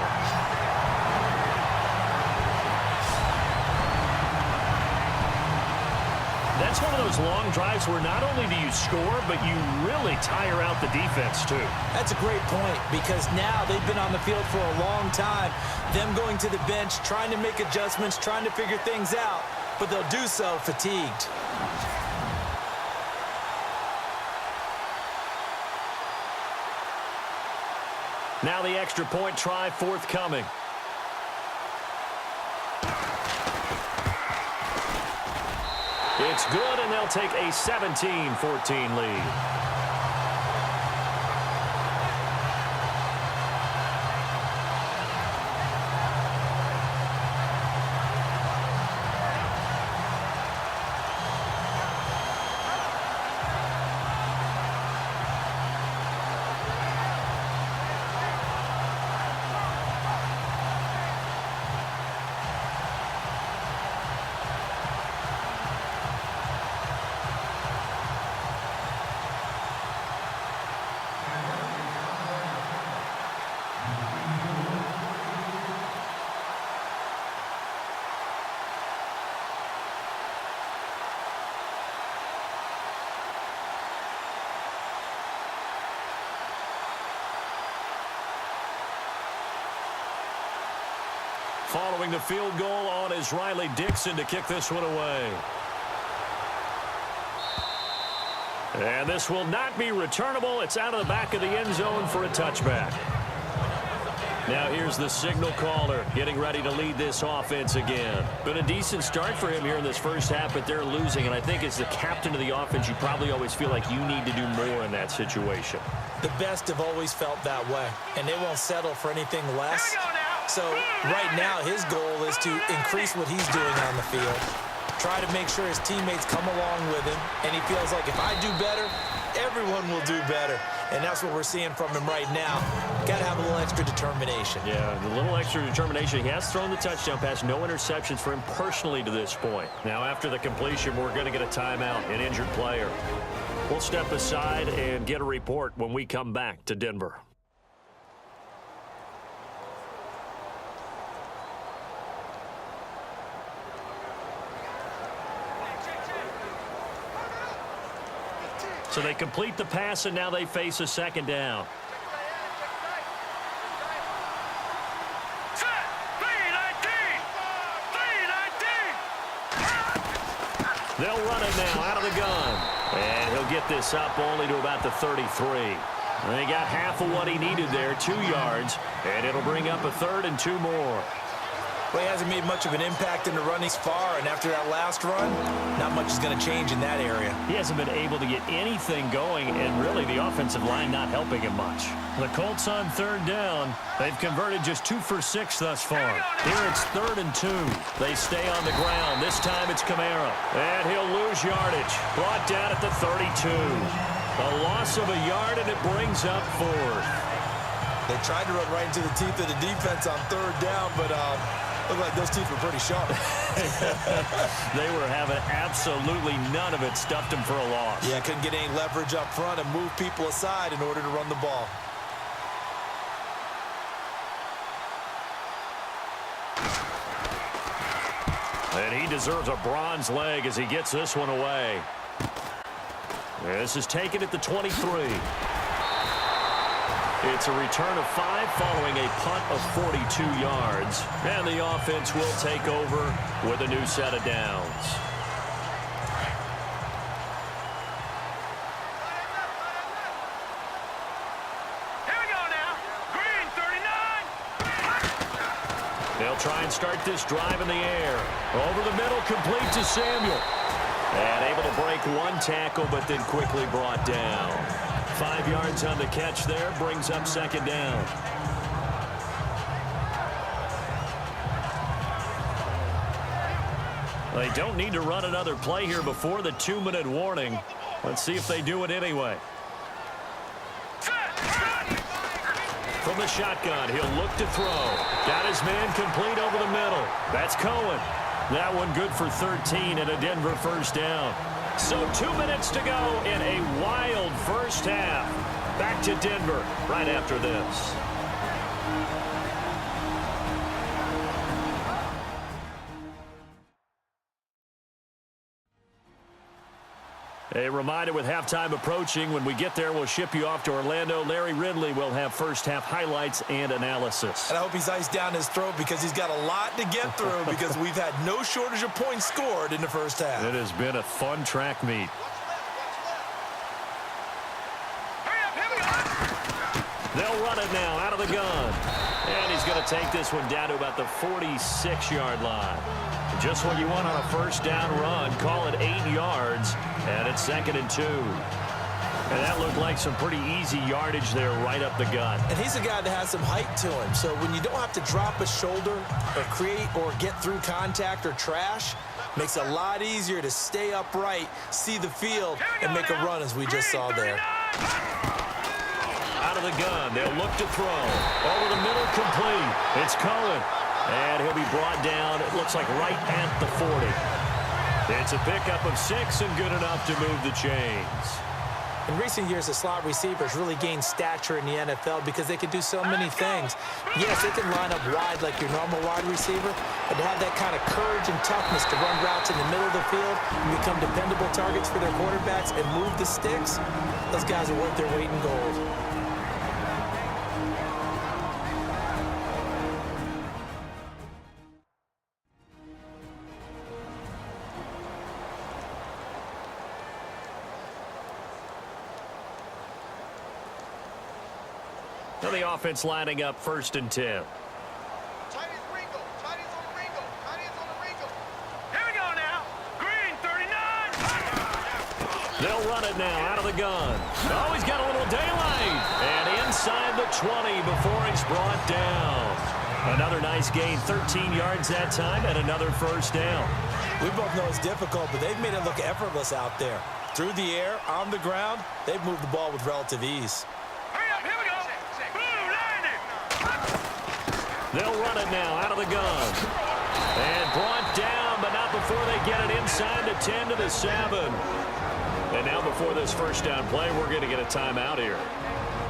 That's one of those long drives where not only do you score, but you really tire out the defense, too. That's a great point because now they've been on the field for a long time. Them going to the bench, trying to make adjustments, trying to figure things out, but they'll do so fatigued. Now the extra point try forthcoming. It's good, and they'll take a 17-14 lead. Following the field goal on is Riley Dixon to kick this one away. And this will not be returnable. It's out of the back of the end zone for a touchback. Now here's the signal caller getting ready to lead this offense again. Been a decent start for him here in this first half, but they're losing. And I think as the captain of the offense, you probably always feel like you need to do more in that situation. The best have always felt that way, and they won't settle for anything less. So right now his goal is to increase what he's doing on the field, try to make sure his teammates come along with him, and he feels like if I do better, everyone will do better. And that's what we're seeing from him right now. Got to have a little extra determination. Yeah, a little extra determination. He has thrown the touchdown pass. No interceptions for him personally to this point. Now, after the completion, we're going to get a timeout, an injured player. We'll step aside and get a report when we come back to Denver. So they complete the pass, and now they face a second down. They'll run it now out of the gun. And he'll get this up only to about the 33. And they got half of what he needed there, 2 yards. And it'll bring up a 3rd and 2 more. Well, he hasn't made much of an impact in the run thus far, and after that last run, not much is going to change in that area. He hasn't been able to get anything going, and really the offensive line not helping him much. The Colts on third down. They've converted just 2 for 6 thus far. Here it's 3rd and 2. They stay on the ground. This time it's Kamara. And he'll lose yardage. Brought down at the 32. A loss of a yard, and it brings up 4th. They tried to run right into the teeth of the defense on 3rd down, but looked like those teeth were pretty sharp. They were having absolutely none of it. Stuffed him for a loss. Yeah, couldn't get any leverage up front and move people aside in order to run the ball. And he deserves a bronze leg as he gets this one away. This is taken at the 23. It's a return of 5 following a punt of 42 yards. And the offense will take over with a new set of downs. Here we go now. Green, 39. They'll try and start this drive in the air. Over the middle, complete to Samuel. And able to break one tackle, but then quickly brought down. 5 yards on the catch there, brings up 2nd down. They don't need to run another play here before the 2-minute warning. Let's see if they do it anyway. From the shotgun, he'll look to throw. Got his man complete over the middle. That's Cohen. That one good for 13 and a Denver 1st down. So 2 minutes to go in a wild first half. Back to Denver right after this. A reminder with halftime approaching, when we get there, we'll ship you off to Orlando. Larry Ridley will have first half highlights and analysis. And I hope he's iced down his throat because he's got a lot to get through because we've had no shortage of points scored in the first half. It has been a fun track meet. They'll run it now out of the gun. And he's going to take this one down to about the 46-yard line. Just what you want on a first down run. Call it 8 yards. And it's 2nd and 2. And that looked like some pretty easy yardage there right up the gut. And he's a guy that has some height to him. So when you don't have to drop a shoulder or create or get through contact or trash, makes it a lot easier to stay upright, see the field, and make a run as we just saw there. Out of the gun, they'll look to throw. Over the middle, complete. It's Cohen. And he'll be brought down, it looks like right at the 40. It's a pickup of 6 and good enough to move the chains. In recent years, the slot receivers really gained stature in the NFL because they can do so many things. Yes, they can line up wide like your normal wide receiver, but to have that kind of courage and toughness to run routes in the middle of the field and become dependable targets for their quarterbacks and move the sticks, those guys are worth their weight in gold. Now the offense lining up 1st and 10. Here we go now. Green, 39. They'll run it now out of the gun. Oh, he's got a little daylight. And inside the 20 before he's brought down. Another nice gain, 13 yards that time, and another 1st down. We both know it's difficult, but they've made it look effortless out there. Through the air, on the ground, they've moved the ball with relative ease. Hurry up, here we go. Blue, landing. They'll run it now out of the gun. And brought down, but not before they get it inside the 10 to the 7. And now before this first down play, we're going to get a timeout here.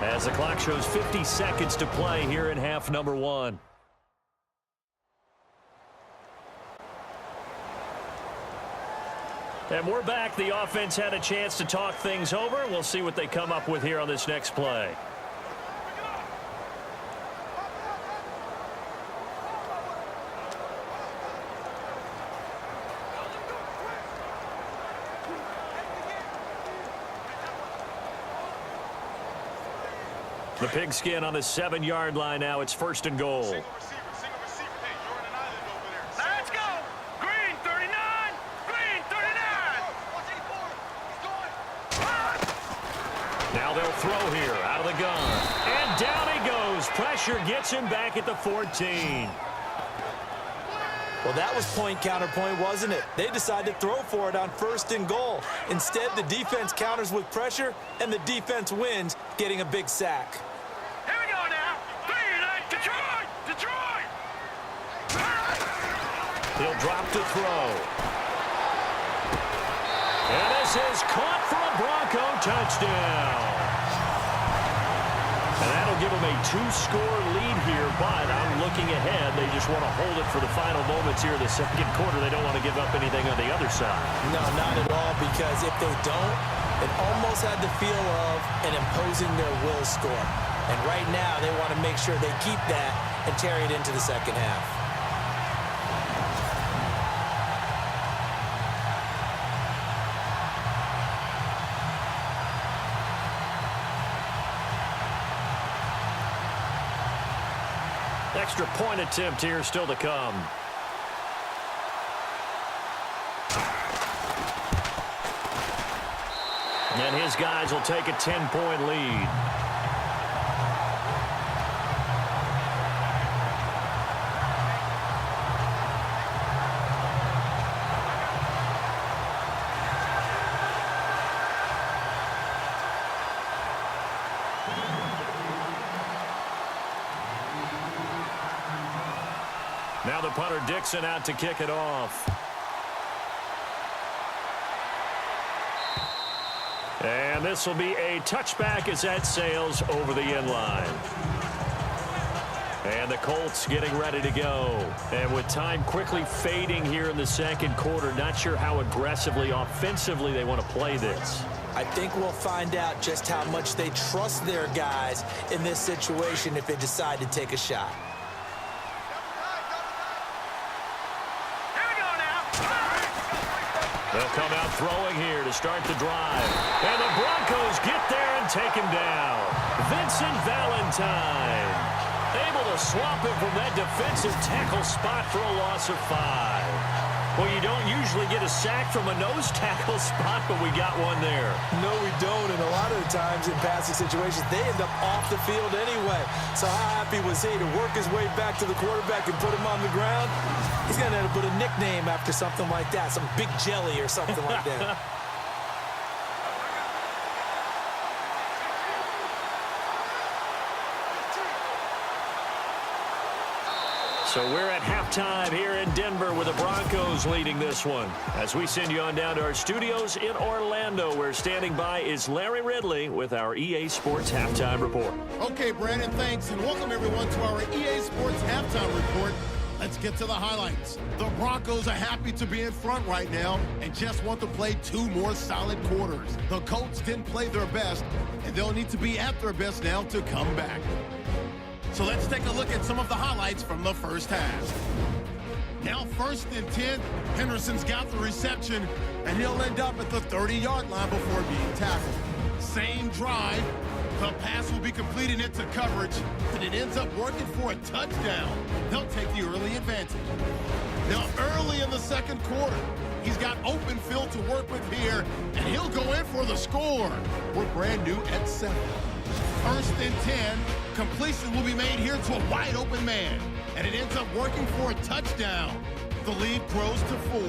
As the clock shows 50 seconds to play here in half number 1. And we're back. The offense had a chance to talk things over. We'll see what they come up with here on this next play. The pigskin on the 7-yard line now. It's 1st and goal. Single receiver. Hey, you're in an island Now they'll throw here out of the gun. And down he goes. Pressure gets him back at the 14. Well, that was point counterpoint, wasn't it? They decided to throw for it on 1st and goal. Instead, the defense counters with pressure, and the defense wins, getting a big sack. Here we go now. 3-9, Detroit! Detroit! He'll drop to throw. And this is caught for a Bronco touchdown. And that'll give them a 2-score lead here, but I'm looking ahead. They just want to hold it for the final moments here in the second quarter. They don't want to give up anything on the other side. No, not at all, because if they don't, it almost had the feel of an imposing their will score. And right now, they want to make sure they keep that and carry it into the second half. Extra point attempt here still to come. And his guys will take a 10-point lead. Now the punter Dixon out to kick it off. And this will be a touchback as that sails over the end line. And the Colts getting ready to go. And with time quickly fading here in the second quarter, not sure how aggressively, offensively they want to play this. I think we'll find out just how much they trust their guys in this situation if they decide to take a shot. They'll come out throwing here to start the drive. And the Broncos get there and take him down. Vincent Valentine able to swap him from that defensive tackle spot for a loss of 5. Well, you don't usually get a sack from a nose tackle spot, but we got one there. No, we don't, and a lot of the times in passing situations, they end up off the field anyway. So how happy was he to work his way back to the quarterback and put him on the ground? He's going to have to put a nickname after something like that, some Big Jelly or something like that. So we're at halftime here in Denver with the Broncos leading this one. As we send you on down to our studios in Orlando, where standing by is Larry Ridley with our EA Sports Halftime Report. Okay, Brandon, thanks, and welcome everyone to our EA Sports Halftime Report. Let's get to the highlights. The Broncos are happy to be in front right now and just want to play 2 more solid quarters. The Colts didn't play their best, and they'll need to be at their best now to come back. So let's take a look at some of the highlights from the first half. Now 1st and 10, Henderson's got the reception, and he'll end up at the 30-yard line before being tackled. Same drive, the pass will be completed into coverage, and it ends up working for a touchdown. They'll take the early advantage. Now early in the second quarter, he's got open field to work with here, and he'll go in for the score. We're brand new at 7. 1st and 10, completion will be made here to a wide open man, and it ends up working for a touchdown. The lead grows to 4.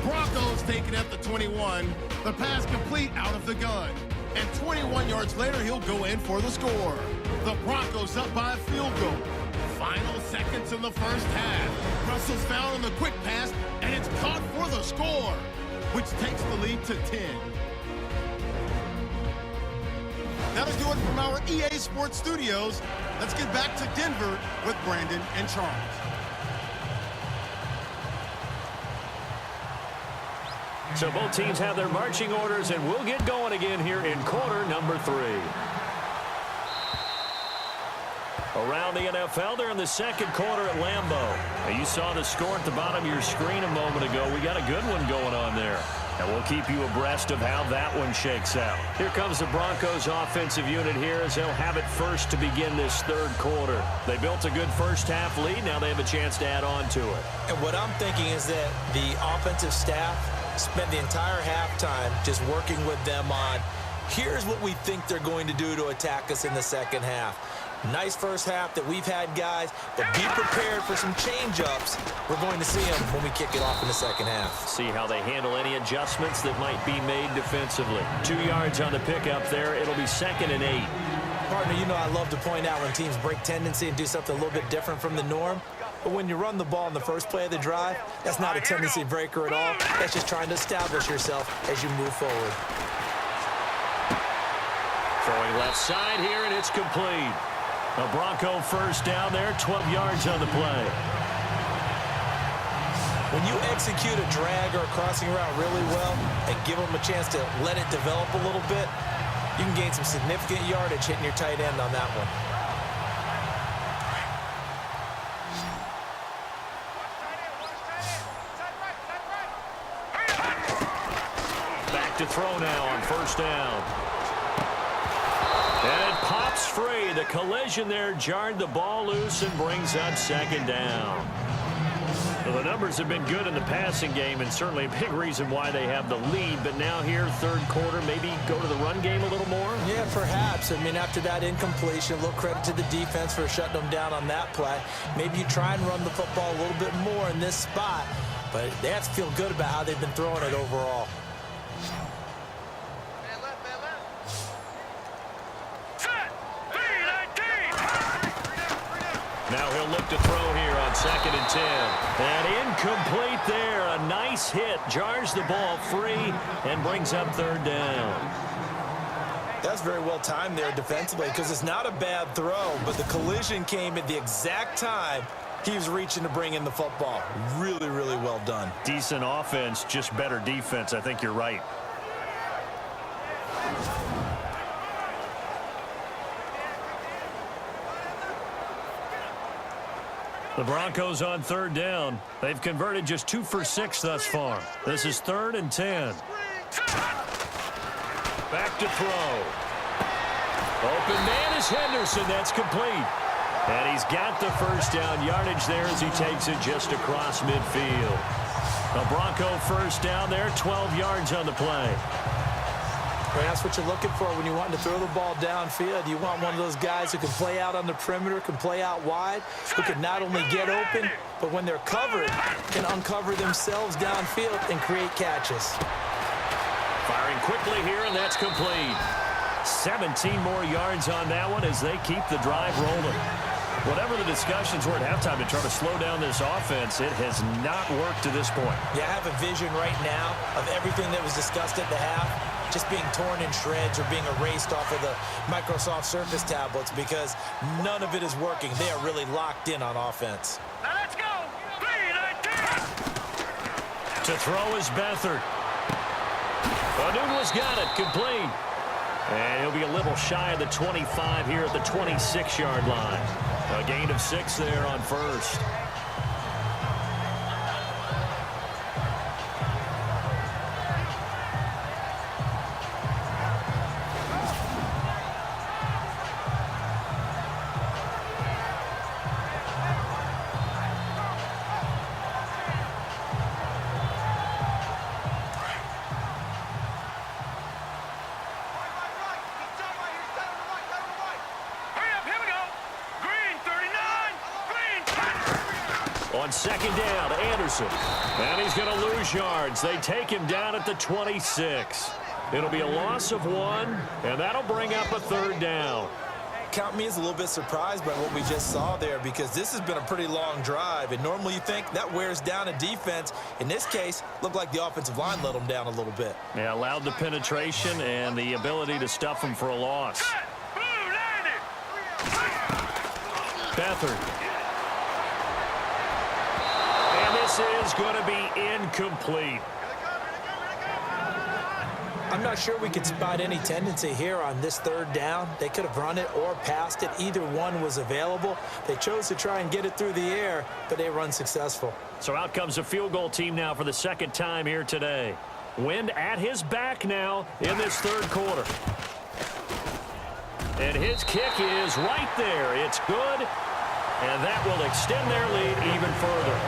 Broncos taken at the 21. The pass complete out of the gun, and 21 yards later, he'll go in for the score. The Broncos up by a field goal. Final seconds in the first half. Russell's found on the quick pass, and it's caught for the score, which takes the lead to 10. That'll do it from our EA Sports Studios. Let's get back to Denver with Brandon and Charles. So both teams have their marching orders, and we'll get going again here in quarter number 3. Around the NFL, they're in the second quarter at Lambeau. Now, you saw the score at the bottom of your screen a moment ago. We got a good one going on there. And we'll keep you abreast of how that one shakes out. Here comes the Broncos offensive unit here as they'll have it first to begin this third quarter. They built a good first half lead. Now they have a chance to add on to it. And what I'm thinking is that the offensive staff spent the entire halftime just working with them on, here's what we think they're going to do to attack us in the second half. Nice first half that we've had, guys, but be prepared for some change-ups. We're going to see them when we kick it off in the second half. See how they handle any adjustments that might be made defensively. 2 yards on the pickup there. It'll be 2nd and 8. Partner, you know I love to point out when teams break tendency and do something a little bit different from the norm. But when you run the ball in the first play of the drive, that's not a tendency breaker at all. That's just trying to establish yourself as you move forward. Throwing left side here, and it's complete. A Bronco first down there, 12 yards on the play. When you execute a drag or a crossing route really well and give them a chance to let it develop a little bit, you can gain some significant yardage hitting your tight end on that one. Back to throw now on first down. And it pops free. The collision there jarred the ball loose and brings up 2nd down. Well, the numbers have been good in the passing game and certainly a big reason why they have the lead. But now here, third quarter, maybe go to the run game a little more? Yeah, perhaps. I mean, after that incompletion, a little credit to the defense for shutting them down on that play. Maybe you try and run the football a little bit more in this spot. But they have to feel good about how they've been throwing it overall. Now he'll look to throw here on 2nd and 10. And incomplete there. A nice hit. Jars the ball free and brings up 3rd down. That's very well timed there defensively because it's not a bad throw, but the collision came at the exact time he was reaching to bring in the football. Really, really well done. Decent offense, just better defense. I think you're right. The Broncos on 3rd down. They've converted just 2 for 6 thus far. This is 3rd and 10. Back to throw. Open man is Henderson. That's complete. And he's got the first down yardage there as he takes it just across midfield. A Bronco first down there, 12 yards on the play. Well, that's what you're looking for when you want to throw the ball downfield. You want one of those guys who can play out on the perimeter, can play out wide, who can not only get open, but when they're covered, can uncover themselves downfield and create catches. Firing quickly here, and that's complete. 17 more yards on that one as they keep the drive rolling. Whatever the discussions were at halftime to try to slow down this offense, it has not worked to this point. Yeah, I have a vision right now of everything that was discussed at the half just being torn in shreds or being erased off of the Microsoft Surface tablets because none of it is working. They are really locked in on offense. Now let's go. 3-19. To throw is Beathard. O'Douglas got it, complete. And he'll be a little shy of the 25 here at the 26-yard line. A gain of 6 there on first. On 2nd down, Anderson. And he's going to lose yards. They take him down at the 26. It'll be a loss of 1, and that'll bring up a 3rd down. Count me as a little bit surprised by what we just saw there because this has been a pretty long drive, and normally you think that wears down a defense. In this case, looked like the offensive line let them down a little bit. Yeah, allowed the penetration and the ability to stuff them for a loss. Beathard. This is going to be incomplete. I'm not sure we could spot any tendency here on this 3rd down. They could have run it or passed it. Either one was available. They chose to try and get it through the air, but they were unsuccessful. So out comes a field goal team now for the 2nd time here today. Wind at his back now in this third quarter. And his kick is right there. It's good, and that will extend their lead even further.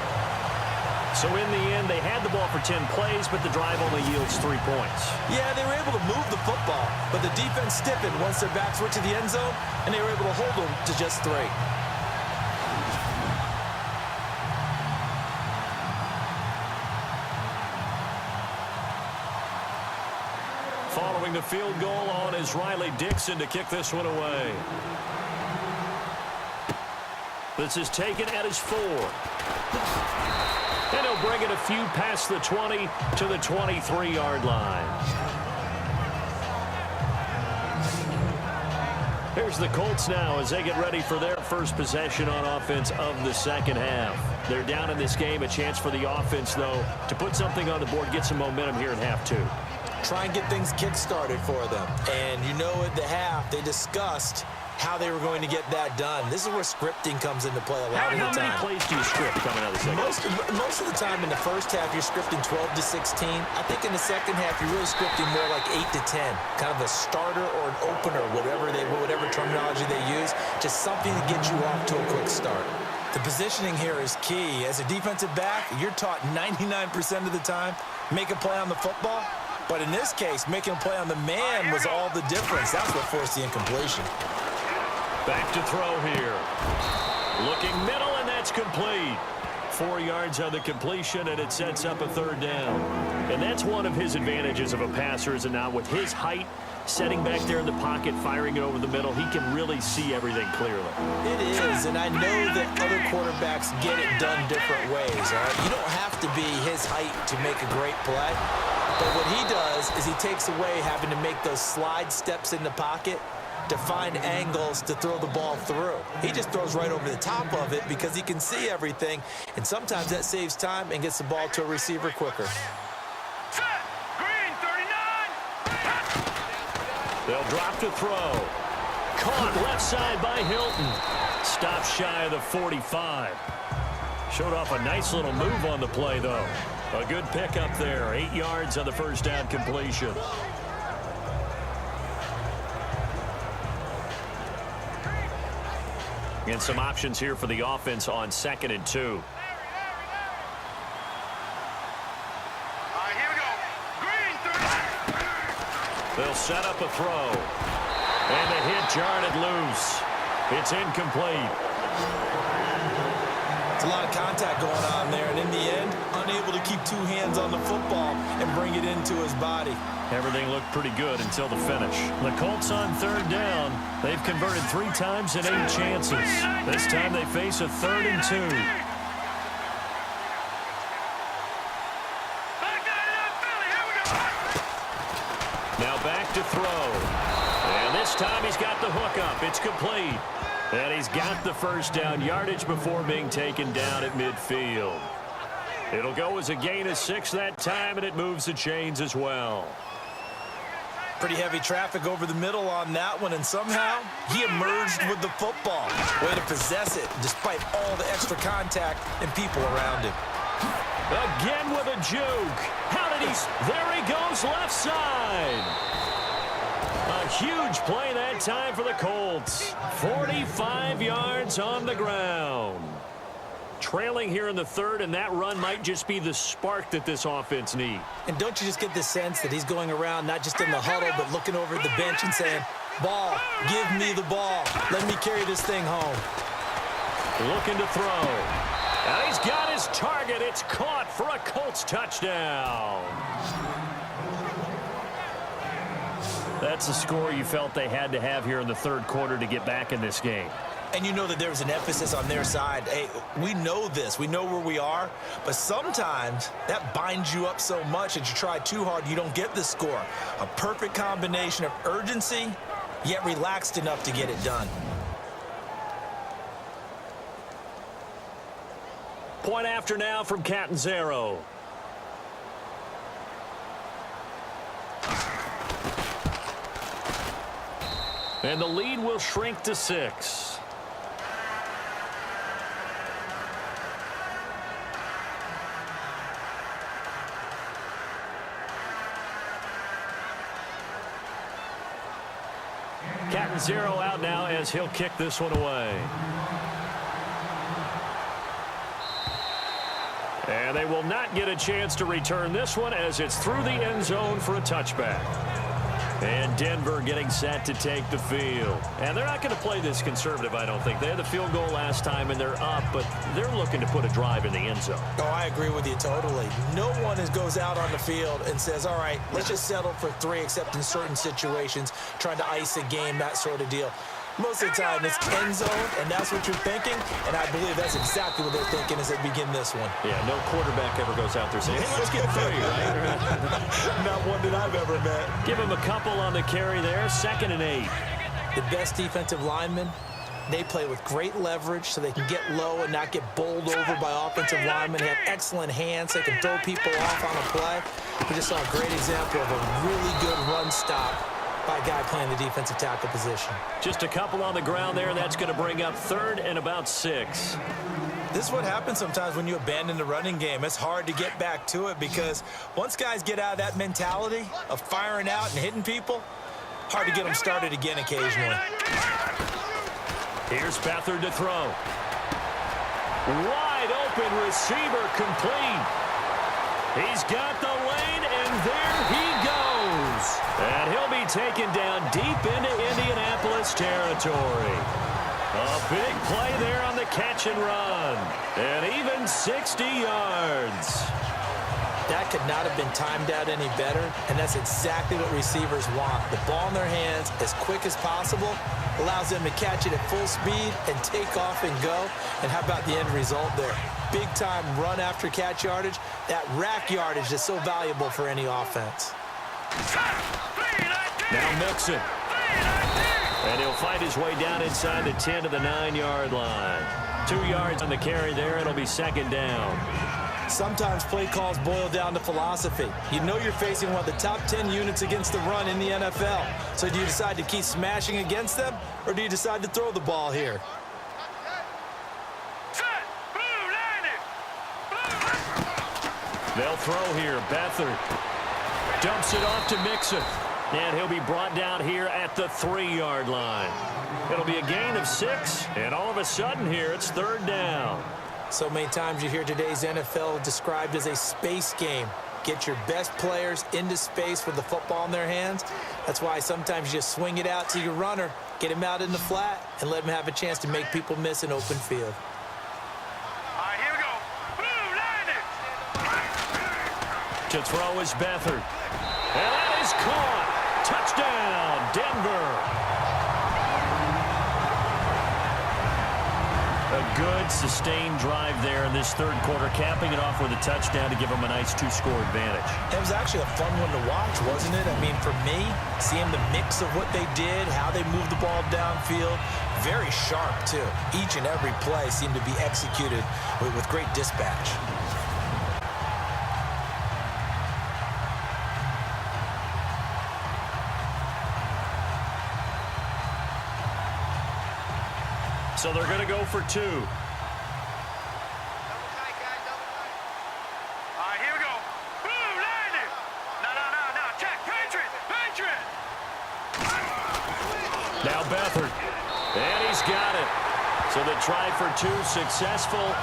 So in the end, they had the ball for 10 plays, but the drive only yields 3 points. Yeah, they were able to move the football, but the defense stiffened once their backs went to the end zone, and they were able to hold them to just 3. Following the field goal on is Riley Dixon to kick this one away. This is taken at his 4. And he'll bring it a few past the 20 to the 23-yard line. Here's the Colts now as they get ready for their first possession on offense of the second half. They're down in this game. A chance for the offense, though, to put something on the board, get some momentum here in half 2. Try and get things kick-started for them. And you know at the half, they discussed how they were going to get that done. This is where scripting comes into play a lot of the time. How many plays do you script coming out of the second? Most of the time in the first half, you're scripting 12 to 16. I think in the second half, you're really scripting more like 8 to 10. Kind of a starter or an opener, whatever terminology they use. Just something to get you off to a quick start. The positioning here is key. As a defensive back, you're taught 99% of the time, make a play on the football. But in this case, making a play on the man was all the difference. That's what forced the incompletion. Back to throw here. Looking middle, and that's complete. 4 yards on the completion, and it sets up a third down. And that's one of his advantages of a passer, is it not? With his height, setting back there in the pocket, firing it over the middle, he can really see everything clearly. It is, and I know that other quarterbacks get it done different ways, all right? You don't have to be his height to make a great play. But what he does is he takes away having to make those slide steps in the pocket to find angles to throw the ball through. He just throws right over the top of it because he can see everything, and sometimes that saves time and gets the ball to a receiver quicker. Green 39. They'll drop to throw. Caught left side by Hilton. Stops shy of the 45. Showed off a nice little move on the play, though. A good pickup there. 8 yards on the first down completion. And some options here for the offense on 2nd and 2. All right, here we go. Green 39. They'll set up a throw. And the hit jarred it loose. It's incomplete. It's a lot of contact going on there, and in the end, unable to keep 2 hands on the football and bring it into his body. Everything looked pretty good until the finish. The Colts on 3rd down. They've converted 3 times in 8 chances. This time they face a 3rd and 2. Now back to throw. And this time he's got the hook up. It's complete. And he's got the first down yardage before being taken down at midfield. It'll go as a gain of 6 that time, and it moves the chains as well. Pretty heavy traffic over the middle on that one, and somehow he emerged with the football. Way to possess it despite all the extra contact and people around him. Again with a juke. How did he... There he goes, left side. A huge play that time for the Colts. 45 yards on the ground. Trailing here in the 3rd, and that run might just be the spark that this offense needs. And don't you just get the sense that he's going around not just in the huddle, but looking over at the bench and saying, ball, give me the ball. Let me carry this thing home. Looking to throw. And he's got his target. It's caught for a Colts touchdown. That's the score you felt they had to have here in the 3rd quarter to get back in this game. And you know that there was an emphasis on their side. Hey, we know this. We know where we are. But sometimes that binds you up so much that you try too hard, you don't get the score. A perfect combination of urgency, yet relaxed enough to get it done. Point after now from Catanzaro. And the lead will shrink to 6. Cat and zero out now as he'll kick this one away. And they will not get a chance to return this one as it's through the end zone for a touchback. And Denver getting set to take the field. And they're not going to play this conservative, I don't think. They had the field goal last time, and they're up, but they're looking to put a drive in the end zone. Oh, I agree with you totally. No one goes out on the field and says, all right, let's just settle for 3, except in certain situations, trying to ice a game, that sort of deal. Most of the time, it's end zone, and that's what you're thinking, and I believe that's exactly what they're thinking as they begin this one. Yeah, no quarterback ever goes out there saying, hey, let's get 3, right? Not one that I've ever met. Give him a couple on the carry there, 2nd and 8. The best defensive linemen, they play with great leverage so they can get low and not get bowled over by offensive linemen. They have excellent hands. They can throw people off on a play. We just saw a great example of a really good run stop by a guy playing the defensive tackle position. Just a couple on the ground there. That's going to bring up 3rd and about 6. This is what happens sometimes when you abandon the running game. It's hard to get back to it because once guys get out of that mentality of firing out and hitting people, hard to get them started again occasionally. Here's Beathard to throw. Wide open receiver complete. He's got the lane, and there he goes. And he'll be taken down deep into Indianapolis territory. A big play there on the catch and run. And even 60 yards. That could not have been timed out any better, and that's exactly what receivers want. The ball in their hands as quick as possible, allows them to catch it at full speed and take off and go. And how about the end result there? Big-time run after catch yardage. That rack yardage is so valuable for any offense. Now Mixon. And he'll find his way down inside the 10 to the 9-yard line. 2 yards on the carry there. It'll be 2nd down. Sometimes play calls boil down to philosophy. You know you're facing one of the top 10 units against the run in the NFL. So do you decide to keep smashing against them, or do you decide to throw the ball here? They'll throw here. Beathard dumps it off to Mixon. And he'll be brought down here at the 3-yard line. It'll be a gain of 6. And all of a sudden here, it's 3rd down. So many times you hear today's NFL described as a space game. Get your best players into space with the football in their hands. That's why sometimes you just swing it out to your runner, get him out in the flat, and let him have a chance to make people miss an open field. All right, here we go. To throw is Beathard. And that is caught. Touchdown, Denver. A good, sustained drive there in this 3rd quarter, capping it off with a touchdown to give them a nice 2-score advantage. It was actually a fun one to watch, wasn't it? I mean, for me, seeing the mix of what they did, how they moved the ball downfield, very sharp, too. Each and every play seemed to be executed with great dispatch. So they're going to go for 2. All right, here we go. Boom, landed. No. Check. Patriot. Now Beathard. And he's got it. So the try for 2 successful.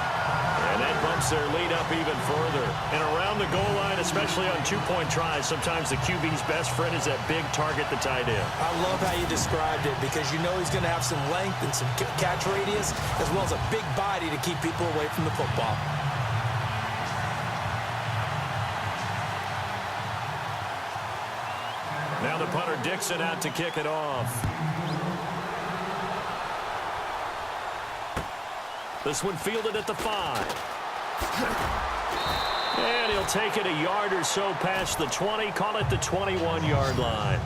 And that bumps their lead up even further. And around the goal line, especially on 2-point tries, sometimes the QB's best friend is that big target, the tight end. I love how you described it because you know he's going to have some length and some catch radius as well as a big body to keep people away from the football. Now the punter Dixon out to kick it off. This one fielded at the 5. And he'll take it a yard or so past the 20, call it the 21-yard line.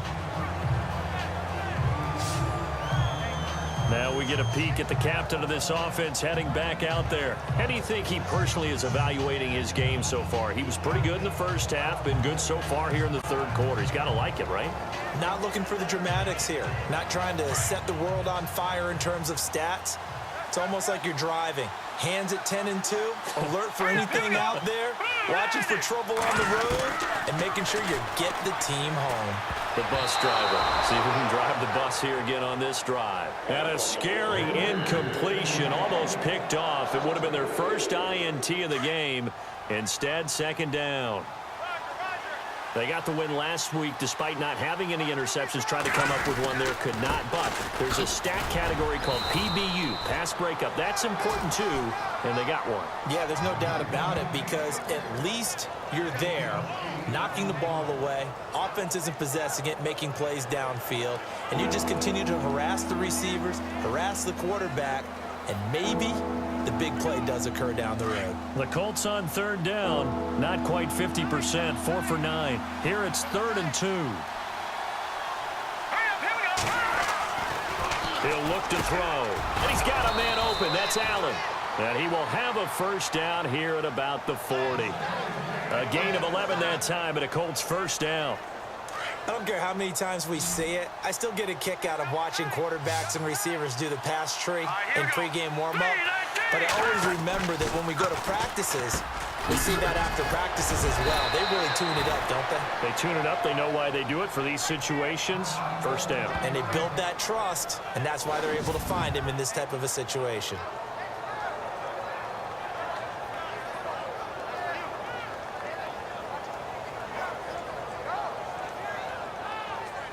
Now we get a peek at the captain of this offense heading back out there. How do you think he personally is evaluating his game so far? He was pretty good in the first half, been good so far here in the 3rd quarter. He's got to like it, right? Not looking for the dramatics here. Not trying to set the world on fire in terms of stats. It's almost like you're driving. hands at 10-2, alert for anything out there, watching for trouble on the road, and making sure you get the team home. The bus driver. See who can drive the bus here again on this drive. And a scary incompletion, almost picked off. It would have been their first INT of the game. Instead, second down. They got the win last week despite not having any interceptions. Tried to come up with one there, could not. But there's a stat category called PBU, pass breakup. That's important too, and they got one. Yeah, there's no doubt about it, because at least you're there, knocking the ball away. Offense isn't possessing it, making plays downfield. And you just continue to harass the receivers, harass the quarterback, and maybe the big play does occur down the road. The Colts on third down, not quite 50%, 4 for 9. Here it's 3rd and 2. He'll look to throw, and he's got a man open. That's Allen. And he will have a first down here at about the 40. A gain of 11 that time, and a Colts first down. I don't care how many times we see it. I still get a kick out of watching quarterbacks and receivers do the pass tree in pregame warm-up. But I always remember that when we go to practices, we see that after practices as well. They really tune it up, don't they? They tune it up. They know why they do it for these situations. First down. And they build that trust, and that's why they're able to find him in this type of a situation.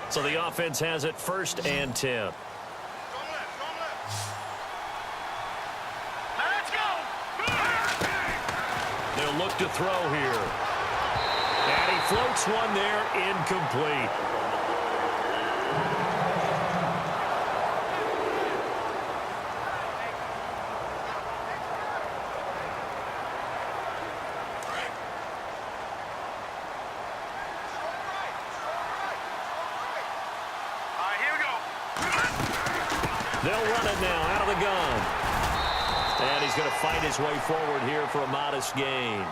So the offense has it 1st and 10. Let's go. They'll look to throw here. And he floats one there, incomplete. They'll run it now out of the gun. And he's going to fight his way forward here for a modest gain.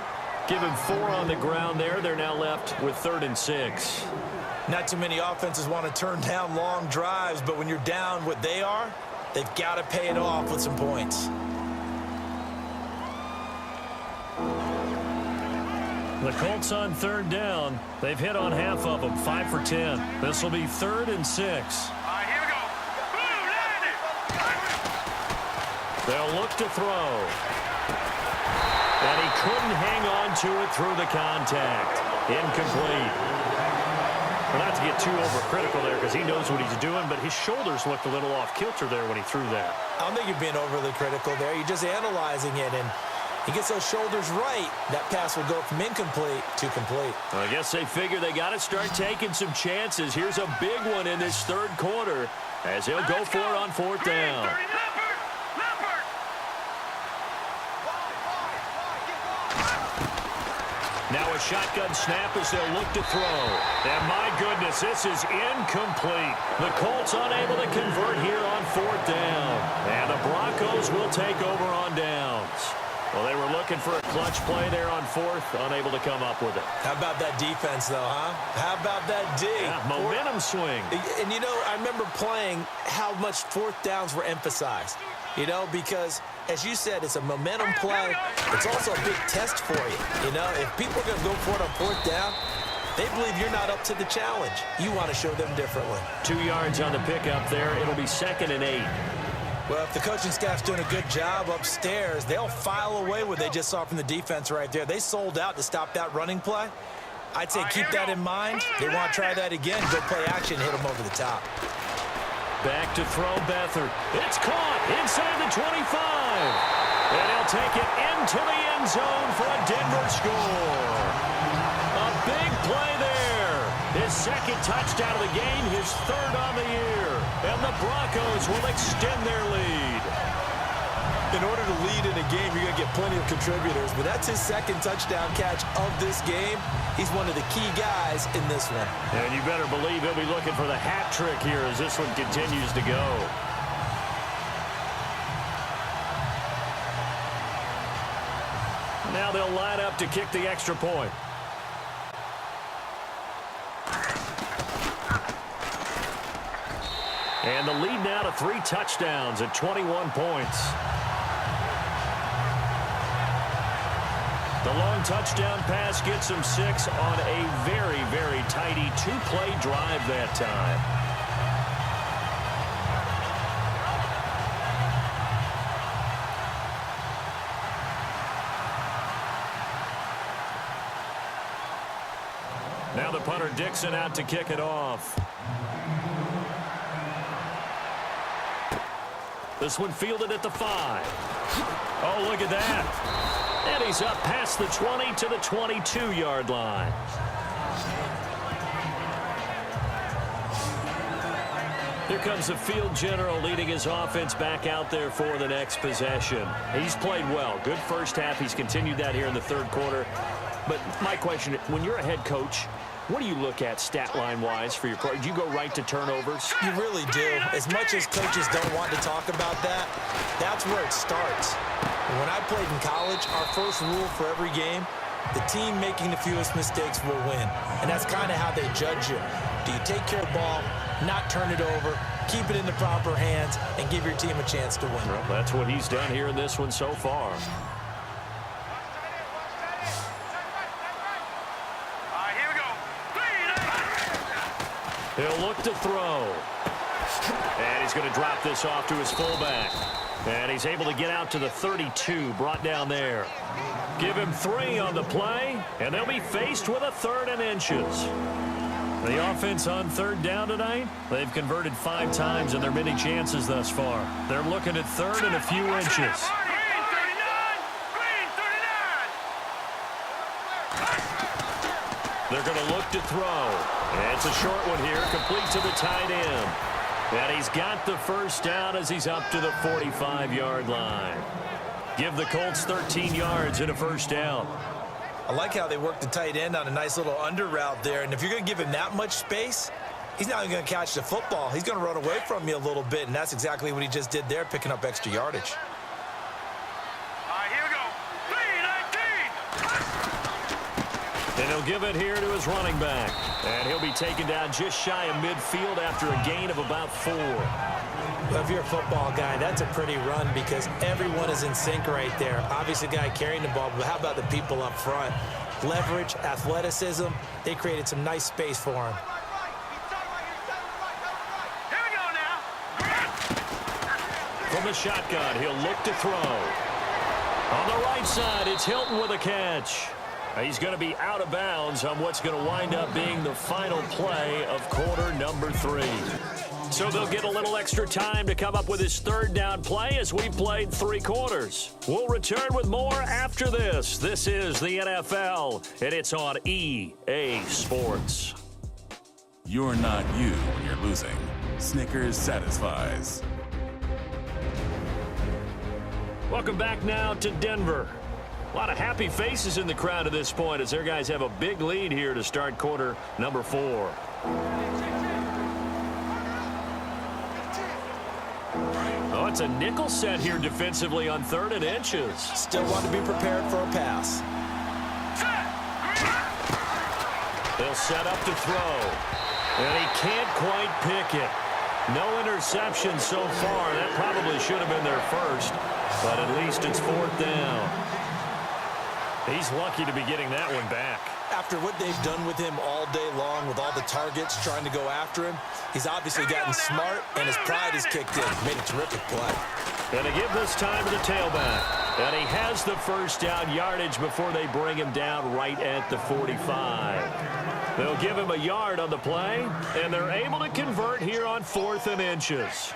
Give him 4 on the ground there. They're now left with 3rd and 6. Not too many offenses want to turn down long drives, but when you're down what they are, they've got to pay it off with some points. The Colts on 3rd down. They've hit on half of them, 5 for 10. This will be 3rd and 6. They'll look to throw. And he couldn't hang on to it through the contact. Incomplete. Well, not to get too overcritical there because he knows what he's doing, but his shoulders looked a little off kilter there when he threw that. I don't think you're being overly critical there. You're just analyzing it, and he gets those shoulders right. That pass will go from incomplete to complete. Well, I guess they figure they got to start taking some chances. Here's a big one in this 3rd quarter as he'll go for it on 4th down. Now a shotgun snap as they'll look to throw. And my goodness, this is incomplete. The Colts unable to convert here on 4th down. And the Broncos will take over on downs. Well, they were looking for a clutch play there on 4th, unable to come up with it. How about that defense, though, huh? How about that D? Yeah, momentum swing. And, you know, I remember playing how much 4th downs were emphasized. You know, because, as you said, it's a momentum play. It's also a big test for you. You know, if people are going to go for it on 4th down, they believe you're not up to the challenge. You want to show them differently. 2 yards on the pickup there. It'll be 2nd and 8. Well, if the coaching staff's doing a good job upstairs, they'll file away what they just saw from the defense right there. They sold out to stop that running play. I'd say keep that in mind. They want to try that again, go play action, hit them over the top. Back to throw Beathard. It's caught inside the 25. And he'll take it into the end zone for a Denver score. A big play there. His 2nd touchdown of the game, his 3rd on the year. And the Broncos will extend their lead. In order to lead in a game, you're going to get plenty of contributors, but that's his 2nd touchdown catch of this game. He's one of the key guys in this one. And you better believe he'll be looking for the hat trick here as this one continues to go. Now they'll line up to kick the extra point. And the lead now to 3 touchdowns at 21 points. The long touchdown pass gets him 6 on a very, very tidy 2-play drive that time. Now the punter Dixon out to kick it off. This one fielded at the 5. Oh, look at that. And he's up past the 20 to the 22-yard line. Here comes the field general leading his offense back out there for the next possession. He's played well. Good first half. He's continued that here in the third quarter. But my question, when you're a head coach, what do you look at stat line-wise for your play? Do you go right to turnovers? You really do. As much as coaches don't want to talk about that, that's where it starts. When I played in college, our first rule for every game, the team making the fewest mistakes will win. And that's kind of how they judge you. Do you take care of the ball, not turn it over, keep it in the proper hands, and give your team a chance to win? Well, that's what he's done here in this one so far. He'll look to throw. And he's going to drop this off to his fullback. And he's able to get out to the 32, brought down there. Give him 3 on the play, and they'll be faced with a 3rd and inches. The offense on 3rd down tonight, they've converted 5 times in their many chances thus far. They're looking at 3rd and a few inches. They're going to look to throw. And it's a short one here, complete to the tight end. And he's got the first down as he's up to the 45-yard line. Give the Colts 13 yards and a first down. I like how they work the tight end on a nice little under route there. And if you're going to give him that much space, he's not going to catch the football. He's going to run away from you a little bit, and that's exactly what he just did there, picking up extra yardage. And he'll give it here to his running back. And he'll be taken down just shy of midfield after a gain of about 4. Well, if you're a football guy, that's a pretty run because everyone is in sync right there. Obviously, the guy carrying the ball, but how about the people up front? Leverage, athleticism, they created some nice space for him. Here we go now. From the shotgun, he'll look to throw. On the right side, it's Hilton with a catch. He's going to be out of bounds on what's going to wind up being the final play of quarter number 3. So they'll get a little extra time to come up with his 3rd down play as we played 3 quarters. We'll return with more after this. This is the NFL, and it's on EA Sports. You're not you when you're losing. Snickers satisfies. Welcome back now to Denver. A lot of happy faces in the crowd at this point as their guys have a big lead here to start quarter number 4. Oh, it's a nickel set here defensively on 3rd and inches. Still want to be prepared for a pass. They'll set up to throw. And he can't quite pick it. No interception so far. That probably should have been their first. But at least it's 4th down. He's lucky to be getting that one back. After what they've done with him all day long with all the targets trying to go after him, he's obviously gotten smart, and his pride has kicked in. Made a terrific play. And they give this time to the tailback. And he has the first down yardage before they bring him down right at the 45. They'll give him a yard on the play, and they're able to convert here on 4th and inches.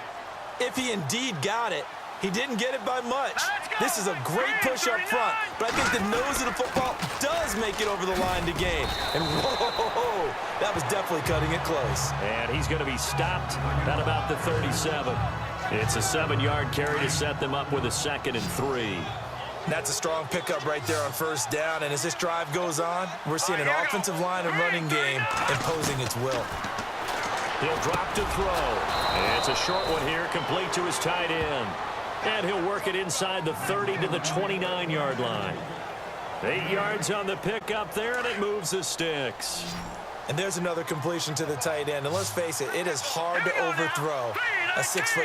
If he indeed got it, he didn't get it by much. This is a great push up front, but I think the nose of the football does make it over the line to gain. And whoa, that was definitely cutting it close. And he's going to be stopped at about the 37. It's a 7-yard carry to set them up with a 2nd and 3. That's a strong pickup right there on 1st down, and as this drive goes on, we're seeing an offensive line and running game imposing its will. He'll drop to throw. And it's a short one here, complete to his tight end. And he'll work it inside the 30 to the 29-yard line. 8 yards on the pickup there, and it moves the sticks. And there's another completion to the tight end. And let's face it, it is hard to overthrow a 6'6"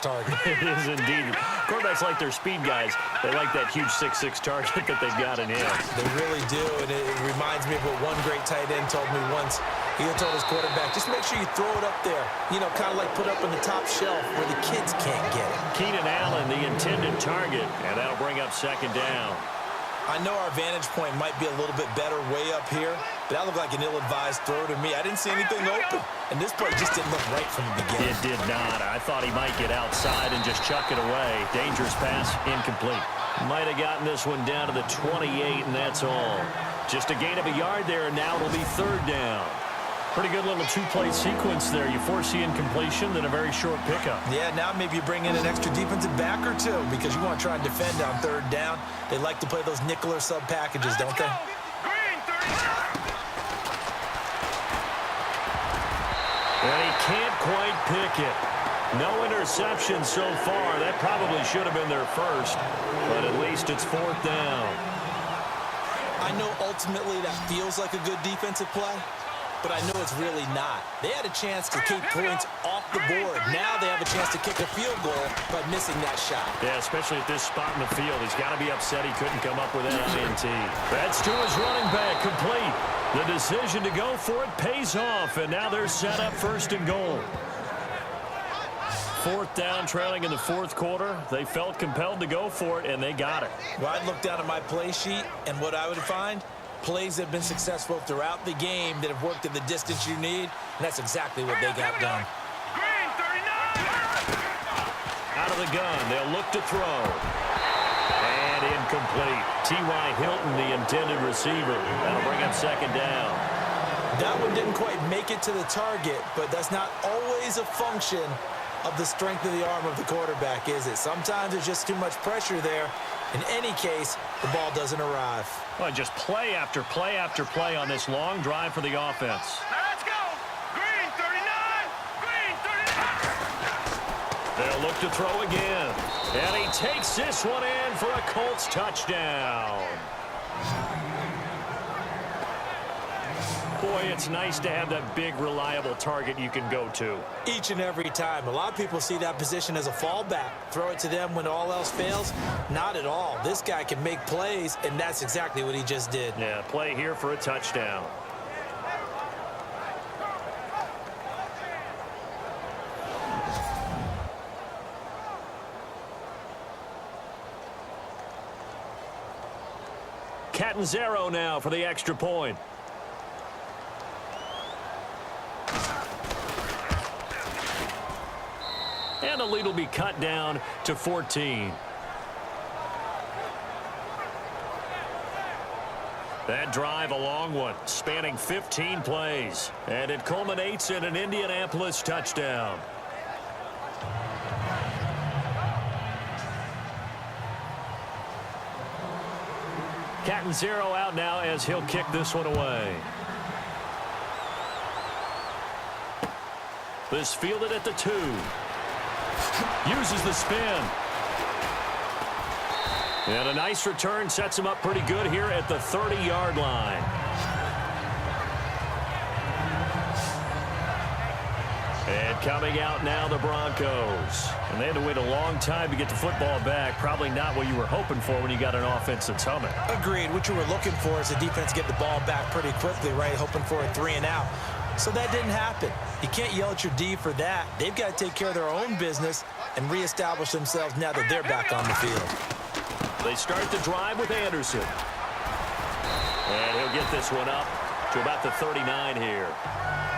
target. It is indeed. Quarterbacks like their speed guys. They like that huge 6'6" target that they've got in him. They really do, and it reminds me of what one great tight end told me once. He told his quarterback, just make sure you throw it up there. You know, kind of like put up on the top shelf where the kids can't get it. Keenan Allen, the intended target, and that'll bring up second down. I know our vantage point might be a little bit better way up here, but that looked like an ill-advised throw to me. I didn't see anything open, and this play just didn't look right from the beginning. It did not. I thought he might get outside and just chuck it away. Dangerous pass, incomplete. Might have gotten this one down to the 28, and that's all. Just a gain of a yard there, and now it'll be third down. Pretty good little two-play sequence there. You force the incompletion, then a very short pickup. Yeah, now maybe you bring in an extra defensive back or two because you want to try and defend on third down. They like to play those nickel or sub packages, don't they? And he can't quite pick it. No interception so far. That probably should have been their first, but at least it's fourth down. I know ultimately that feels like a good defensive play, but I know it's really not. They had a chance to keep points off the board. Now they have a chance to kick a field goal by missing that shot. Yeah, especially at this spot in the field. He's got to be upset he couldn't come up with that INT. That's to his running back, complete. The decision to go for it pays off, and now they're set up first and goal. Fourth down, trailing in the fourth quarter. They felt compelled to go for it, and they got it. Well, I'd look down at my play sheet, and what I would find, plays that have been successful throughout the game that have worked at the distance you need, and that's exactly what they got done. Out of the gun, they'll look to throw. And incomplete. T.Y. Hilton, the intended receiver. That'll bring up second down. That one didn't quite make it to the target, but that's not always a function of the strength of the arm of the quarterback, is it? Sometimes there's just too much pressure there. In any case, the ball doesn't arrive. Well, just play after play after play on this long drive for the offense. Now let's go. Green 39. Green 39. They'll look to throw again. And he takes this one in for a Colts touchdown. Boy, it's nice to have that big, reliable target you can go to. Each and every time. A lot of people see that position as a fallback. Throw it to them when all else fails. Not at all. This guy can make plays, and that's exactly what he just did. Yeah, play here for a touchdown. Catanzaro now for the extra point. And the lead will be cut down to 14. That drive, a long one, spanning 15 plays. And it culminates in an Indianapolis touchdown. Catanzaro out now as he'll kick this one away. This fielded at the 2. Uses the spin. And a nice return sets him up pretty good here at the 30-yard line. And coming out now, the Broncos. And they had to wait a long time to get the football back. Probably not what you were hoping for when you got an offense that's humming. Agreed. What you were looking for is the defense get the ball back pretty quickly, right? Hoping for a 3-and-out. So that didn't happen. You can't yell at your D for that. They've got to take care of their own business and reestablish themselves now that they're back on the field. They start the drive with Anderson. And he'll get this one up to about the 39 here.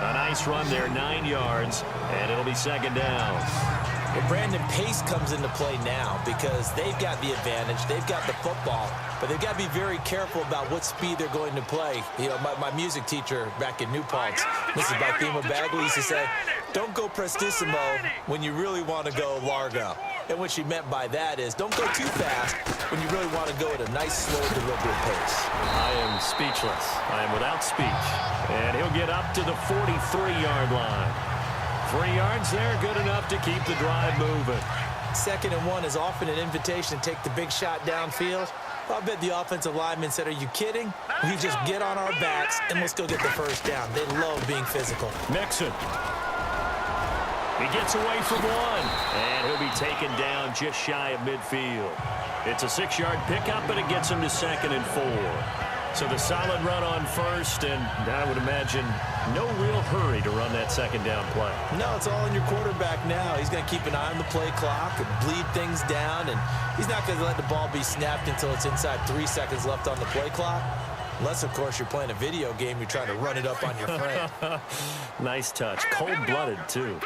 A nice run there, 9 yards, and it'll be second down. Well, Brandon, pace comes into play now because they've got the advantage. They've got the football, but they've got to be very careful about what speed they're going to play. You know, my music teacher back in New Paltz, Mrs. Bathema Bagley, used to say, don't go prestissimo when you really want to go largo. And what she meant by that is don't go too fast when you really want to go at a nice, slow, deliberate pace. I am speechless. I am without speech. And he'll get up to the 43-yard line. 3 yards there, good enough to keep the drive moving. 2nd and 1 is often an invitation to take the big shot downfield. I bet the offensive lineman said, are you kidding? We just get on our backs and let's go get the first down. They love being physical. Mixon. He gets away from one, and he'll be taken down just shy of midfield. It's a 6-yard pickup, and it gets him to 2nd and 4. So the solid run on first, and I would imagine no real hurry to run that 2nd down play. No, it's all on your quarterback now. He's going to keep an eye on the play clock and bleed things down, and he's not going to let the ball be snapped until it's inside 3 seconds left on the play clock. Unless, of course, you're playing a video game, you're trying to run it up on your friend. Nice touch. Cold-blooded, too.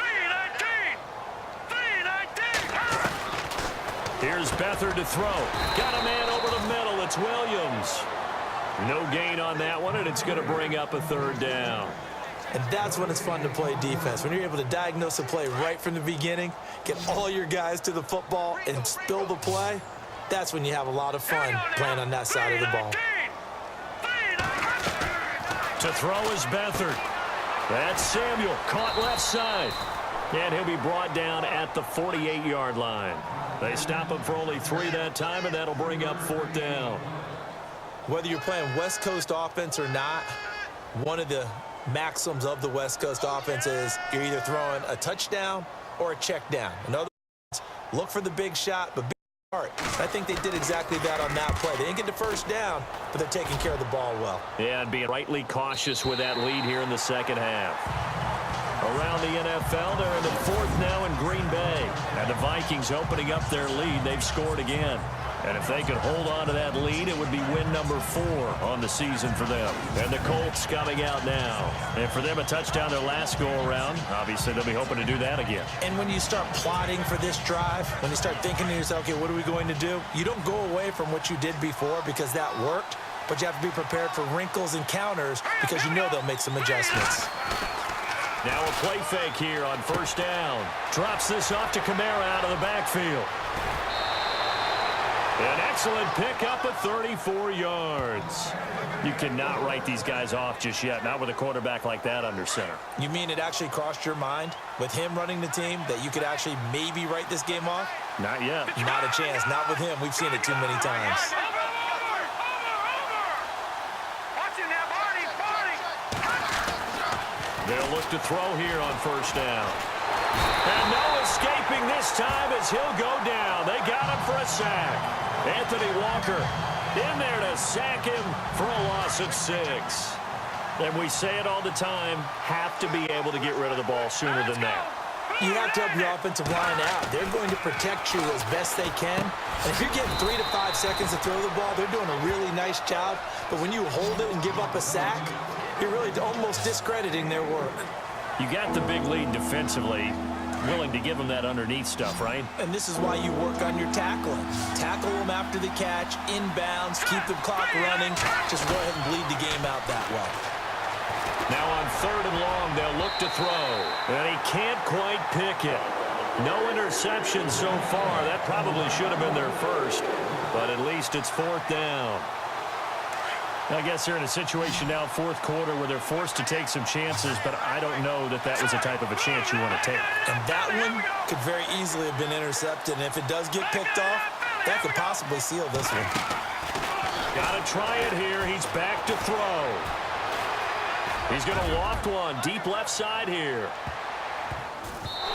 Here's Beathard to throw. Got a man over the middle. It's Williams. No gain on that one, and it's going to bring up a 3rd down. And that's when it's fun to play defense. When you're able to diagnose a play right from the beginning, get all your guys to the football, and spill the play, that's when you have a lot of fun playing on that side of the ball. To throw is Beathard. That's Samuel, caught left side. And he'll be brought down at the 48-yard line. They stop him for only 3 that time, and that'll bring up 4th down. Whether you're playing West Coast offense or not, one of the maxims of the West Coast offense is you're either throwing a touchdown or a check down. In other words, look for the big shot, but big heart. I think they did exactly that on that play. They didn't get the first down, but they're taking care of the ball well. Yeah, and being rightly cautious with that lead here in the 2nd half. Around the NFL, they're in the 4th now in Green Bay. And the Vikings opening up their lead. They've scored again. And if they could hold on to that lead, it would be win number 4 on the season for them. And the Colts coming out now. And for them, a touchdown their last go-around. Obviously, they'll be hoping to do that again. And when you start plotting for this drive, when you start thinking to yourself, okay, what are we going to do? You don't go away from what you did before because that worked, but you have to be prepared for wrinkles and counters because you know they'll make some adjustments. Now a play fake here on 1st down. Drops this off to Kamara out of the backfield. An excellent pickup at 34 yards. You cannot write these guys off just yet, not with a quarterback like that under center. You mean it actually crossed your mind with him running the team that you could actually maybe write this game off? Not yet. Not a chance. Not with him. We've seen it too many times. They'll look to throw here on 1st down. And no escaping this time as he'll go down. They got him for a sack. Anthony Walker in there to sack him for a loss of 6. And we say it all the time, have to be able to get rid of the ball sooner than that. You have to help your offensive line out. They're going to protect you as best they can. And if you're getting 3 to 5 seconds to throw the ball, they're doing a really nice job. But when you hold it and give up a sack, you're really almost discrediting their work. You got the big lead defensively, willing to give them that underneath stuff, right? And this is why you work on your tackling. Tackle them after the catch, inbounds, keep the clock running. Just go ahead and bleed the game out that way. Now on 3rd and long, they'll look to throw. And he can't quite pick it. No interception so far. That probably should have been their first. But at least it's 4th down. I guess they're in a situation now, 4th quarter, where they're forced to take some chances, but I don't know that that was the type of a chance you want to take. And that one could very easily have been intercepted, and if it does get picked off, that could possibly seal this one. Got to try it here. He's back to throw. He's going to loft one deep left side here.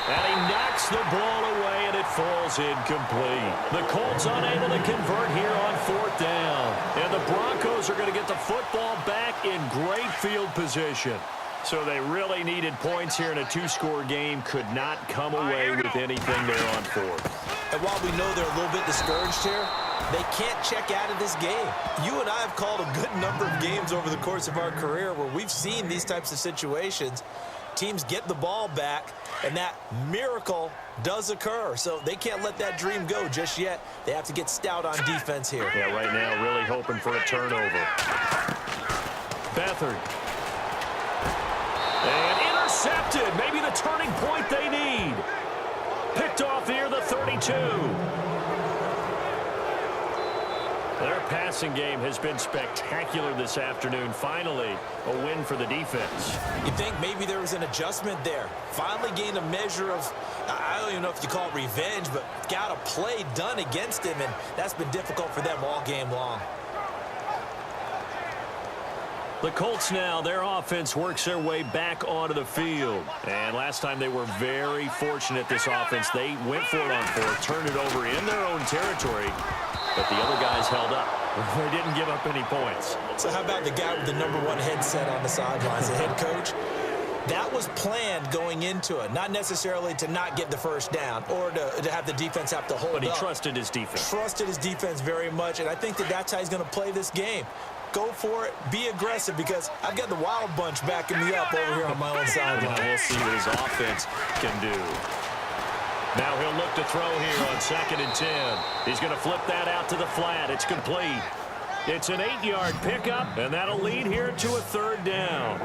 And he knocks the ball away, and it falls incomplete. The Colts unable to convert here on 4th down. And the Broncos are going to get the football back in great field position. So they really needed points here in a 2-score game. Could not come away with anything there on 4th. And while we know they're a little bit discouraged here, they can't check out of this game. You and I have called a good number of games over the course of our career where we've seen these types of situations. Teams get the ball back, and that miracle does occur. So they can't let that dream go just yet. They have to get stout on defense here. Yeah, right now really hoping for a turnover. Beathard. And intercepted. Maybe the turning point they need. Picked off here, the 32. Their passing game has been spectacular this afternoon. Finally, a win for the defense. You think maybe there was an adjustment there. Finally gained a measure of, I don't even know if you call it revenge, but got a play done against him, and that's been difficult for them all game long. The Colts now, their offense works their way back onto the field. And last time they were very fortunate, this offense. They went for it on fourth, turned it over in their own territory, but the other guys held up. They didn't give up any points. So how about the guy with the #1 headset on the sidelines, the head coach? That was planned going into it, not necessarily to not get the first down or to have the defense have to hold up. But he trusted his defense. Trusted his defense very much, and I think that's how he's going to play this game. Go for it, be aggressive, because I've got the wild bunch backing me up over here on my own sideline. We'll see what his offense can do. Now he'll look to throw here on 2nd and 10. He's going to flip that out to the flat. It's complete. It's an 8-yard pickup, and that'll lead here to a 3rd down.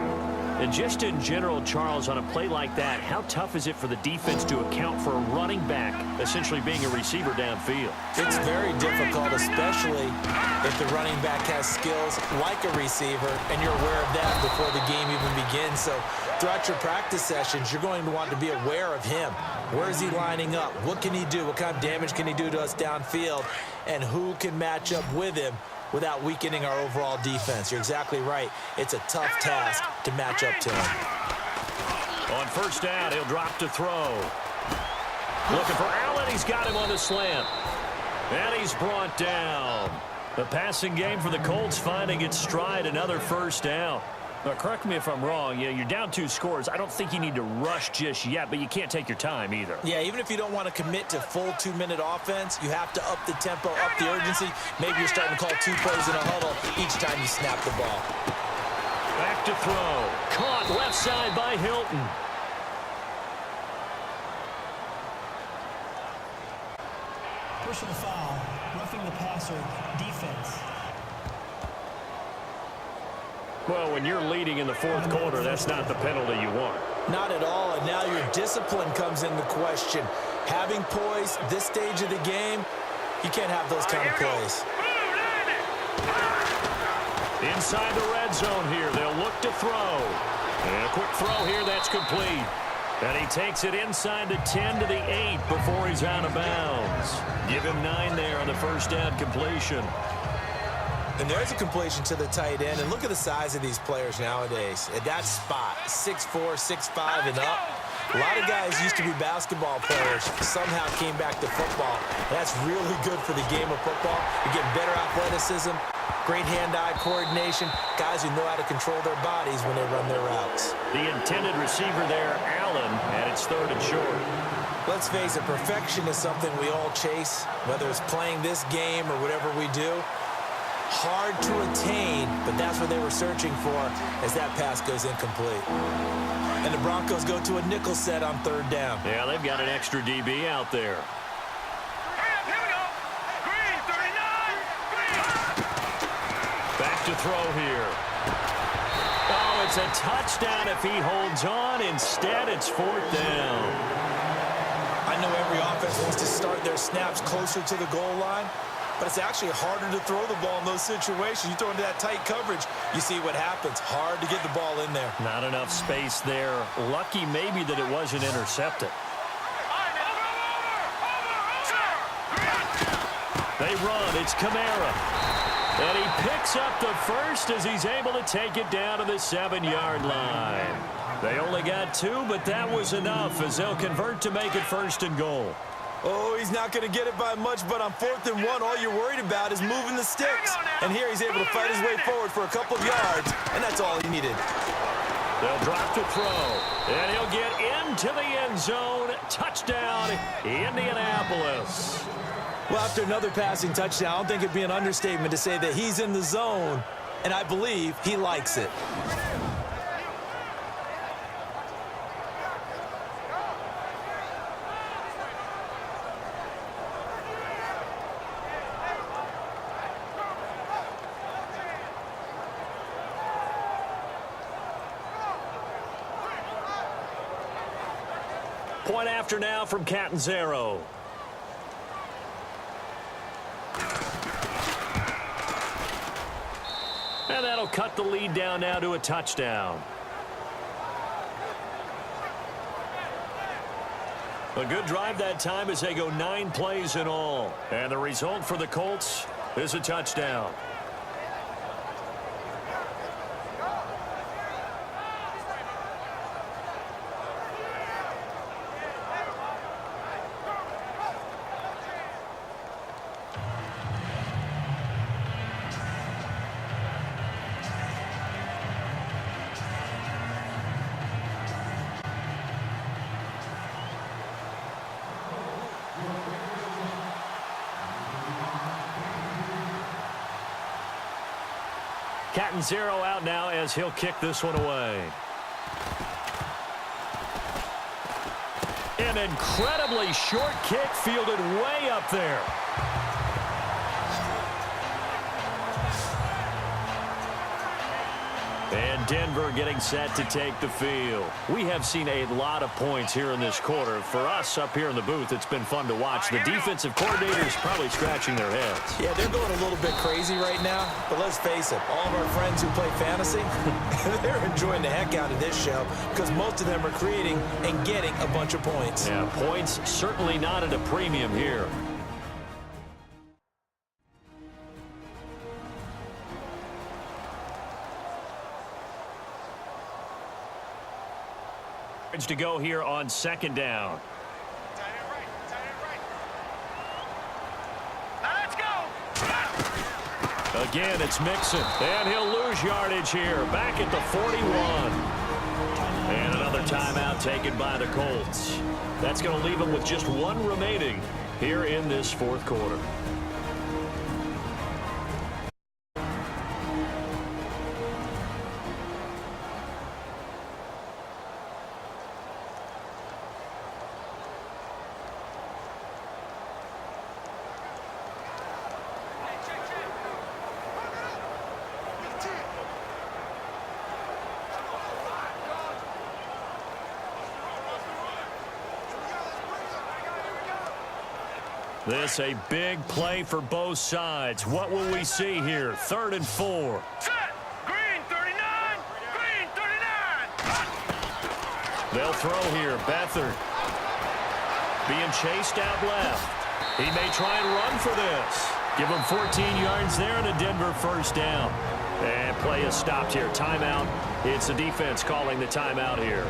And just in general, Charles, on a play like that, how tough is it for the defense to account for a running back essentially being a receiver downfield? It's very difficult, especially if the running back has skills like a receiver, and you're aware of that before the game even begins. So throughout your practice sessions, you're going to want to be aware of him. Where is he lining up? What can he do? What kind of damage can he do to us downfield? And who can match up with him without weakening our overall defense? You're exactly right. It's a tough task to match up to him. On 1st down, he'll drop to throw. Looking for Allen. He's got him on the slant. And he's brought down. The passing game for the Colts finding its stride, another 1st down. Now, correct me if I'm wrong. Yeah, you're down 2 scores. I don't think you need to rush just yet, but you can't take your time either. Yeah, even if you don't want to commit to full 2-minute offense, you have to up the tempo, up the urgency. Maybe you're starting to call 2 plays in a huddle each time you snap the ball. Back to throw. Caught left side by Hilton. Personal foul, roughing the passer, defense. Well, when you're leading in the 4th quarter, that's not the penalty you want. Not at all, and now your discipline comes into question. Having poise this stage of the game, you can't have those kind of plays. Inside the red zone here, they'll look to throw. And a quick throw here, that's complete. And he takes it inside the 10 to the 8 before he's out of bounds. Give him 9 there on the 1st down completion. And there's a completion to the tight end. And look at the size of these players nowadays. At that spot, 6'4", 6'5", and up. A lot of guys used to be basketball players, somehow came back to football. That's really good for the game of football. You're getting better athleticism, great hand-eye coordination, guys who know how to control their bodies when they run their routes. The intended receiver there, Allen, and it's 3rd and short. Let's face it, perfection is something we all chase, whether it's playing this game or whatever we do. Hard to attain, but that's what they were searching for as that pass goes incomplete. And the Broncos go to a nickel set on 3rd down. Yeah, they've got an extra DB out there. Here we go. Green, 39. Green. Back to throw here. Oh, it's a touchdown if he holds on. Instead, it's 4th down. I know every offense wants to start their snaps closer to the goal line, but it's actually harder to throw the ball in those situations. You throw into that tight coverage, you see what happens. Hard to get the ball in there. Not enough space there. Lucky maybe that it wasn't intercepted. They run. It's Kamara. And he picks up the 1st as he's able to take it down to the 7-yard line. They only got 2, but that was enough as they'll convert to make it 1st and goal. Oh, he's not going to get it by much, but on 4th and 1, all you're worried about is moving the sticks. And here he's able to fight his way forward for a couple of yards, and that's all he needed. They'll drop to throw, and he'll get into the end zone. Touchdown, Indianapolis. Well, after another passing touchdown, I don't think it'd be an understatement to say that he's in the zone, and I believe he likes it. Point after now from And that'll cut the lead down now to a touchdown. A good drive that time as they go 9 plays in all. And the result for the Colts is a touchdown. Catanzaro out now as he'll kick this one away. An incredibly short kick fielded way up there. And Denver getting set to take the field. We have seen a lot of points here in this quarter. For us up here in the booth, it's been fun to watch. The defensive coordinators probably scratching their heads. Yeah, they're going a little bit crazy right now, but let's face it, all of our friends who play fantasy, they're enjoying the heck out of this show because most of them are creating and getting a bunch of points. Yeah, points certainly not at a premium here. To go here on second down. Now let's go. Again, it's Mixon, and he'll lose yardage here. Back at the 41. And another timeout taken by the Colts. That's going to leave them with just one remaining here in this fourth quarter. This a big play for both sides. What will we see here? 3rd and 4. Set. Green 39. Green 39. They'll throw here. Beathard being chased out left. He may try and run for this. Give him 14 yards there and a Denver first down. And play is stopped here. Timeout. It's the defense calling the timeout here.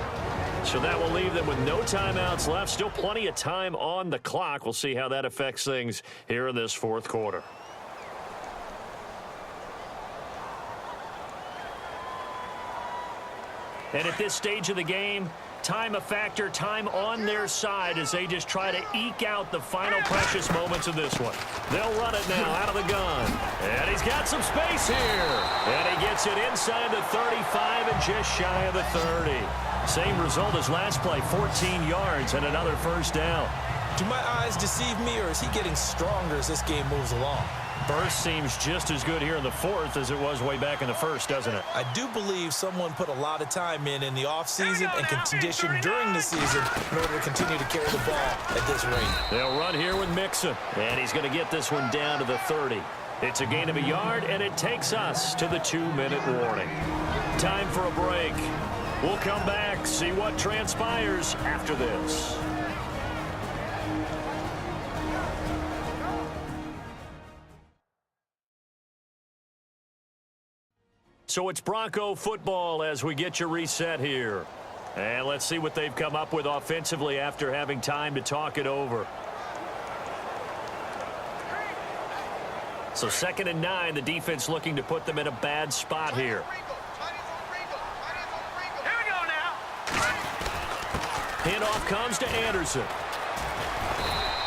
So that will leave them with no timeouts left. Still plenty of time on the clock. We'll see how that affects things here in this fourth quarter. And at this stage of the game, time a factor, time on their side as they just try to eke out the final precious moments of this one. They'll run it now out of the gun. And he's got some space here. And he gets it inside the 35 and just shy of the 30. Same result as last play, 14 yards and another first down. Do my eyes deceive me, or is he getting stronger as this game moves along? Burst seems just as good here in the fourth as it was way back in the first, doesn't it? I do believe someone put a lot of time in the offseason and conditioned during the season in order to continue to carry the ball at this rate. They'll run here with Mixon, and he's going to get this one down to the 30. It's a gain of a yard, and it takes us to the 2-minute warning. Time for a break. We'll come back, see what transpires after this. So it's Bronco football as we get you reset here. And let's see what they've come up with offensively after having time to talk it over. So 2nd and 9, the defense looking to put them in a bad spot here. Handoff comes to Anderson.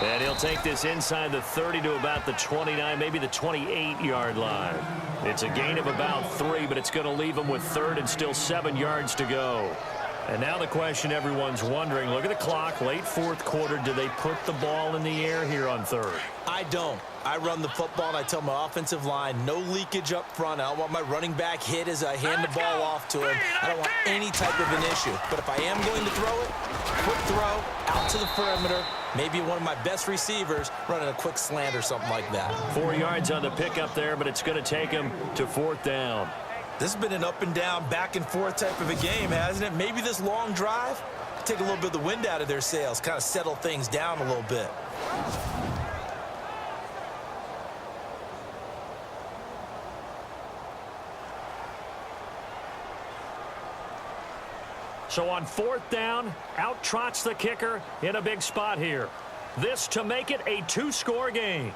And he'll take this inside the 30 to about the 29, maybe the 28-yard line. It's a gain of about 3, but it's going to leave him with 3rd and still 7 yards to go. And now the question everyone's wondering, look at the clock, late fourth quarter, do they put the ball in the air here on 3rd? I don't. I run the football, and I tell my offensive line, no leakage up front. I don't want my running back hit as I hand the ball off to him. I don't want any type of an issue. But if I am going to throw it, quick throw, out to the perimeter, maybe one of my best receivers running a quick slant or something like that. 4 yards on the pickup there, but it's going to take him to 4th down. This has been an up and down, back and forth type of a game, hasn't it? Maybe this long drive take a little bit of the wind out of their sails, kind of settle things down a little bit. So on 4th down, out trots the kicker in a big spot here. This to make it a 2-score game.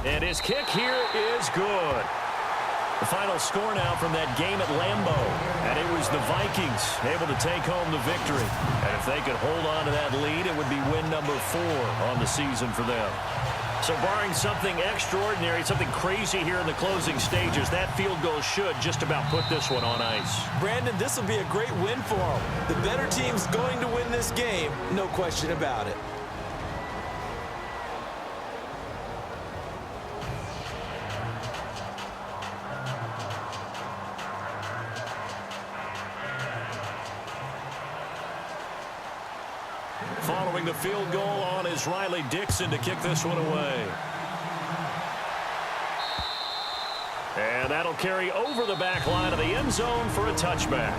And his kick here is good. The final score now from that game at Lambeau. And it was the Vikings able to take home the victory. And if they could hold on to that lead, it would be win number 4 on the season for them. So barring something extraordinary, something crazy here in the closing stages, that field goal should just about put this one on ice. Brandon, this will be a great win for them. The better team's going to win this game, no question about it. Following the field goal on is Riley Dixon to kick this one away. And that'll carry over the back line of the end zone for a touchback.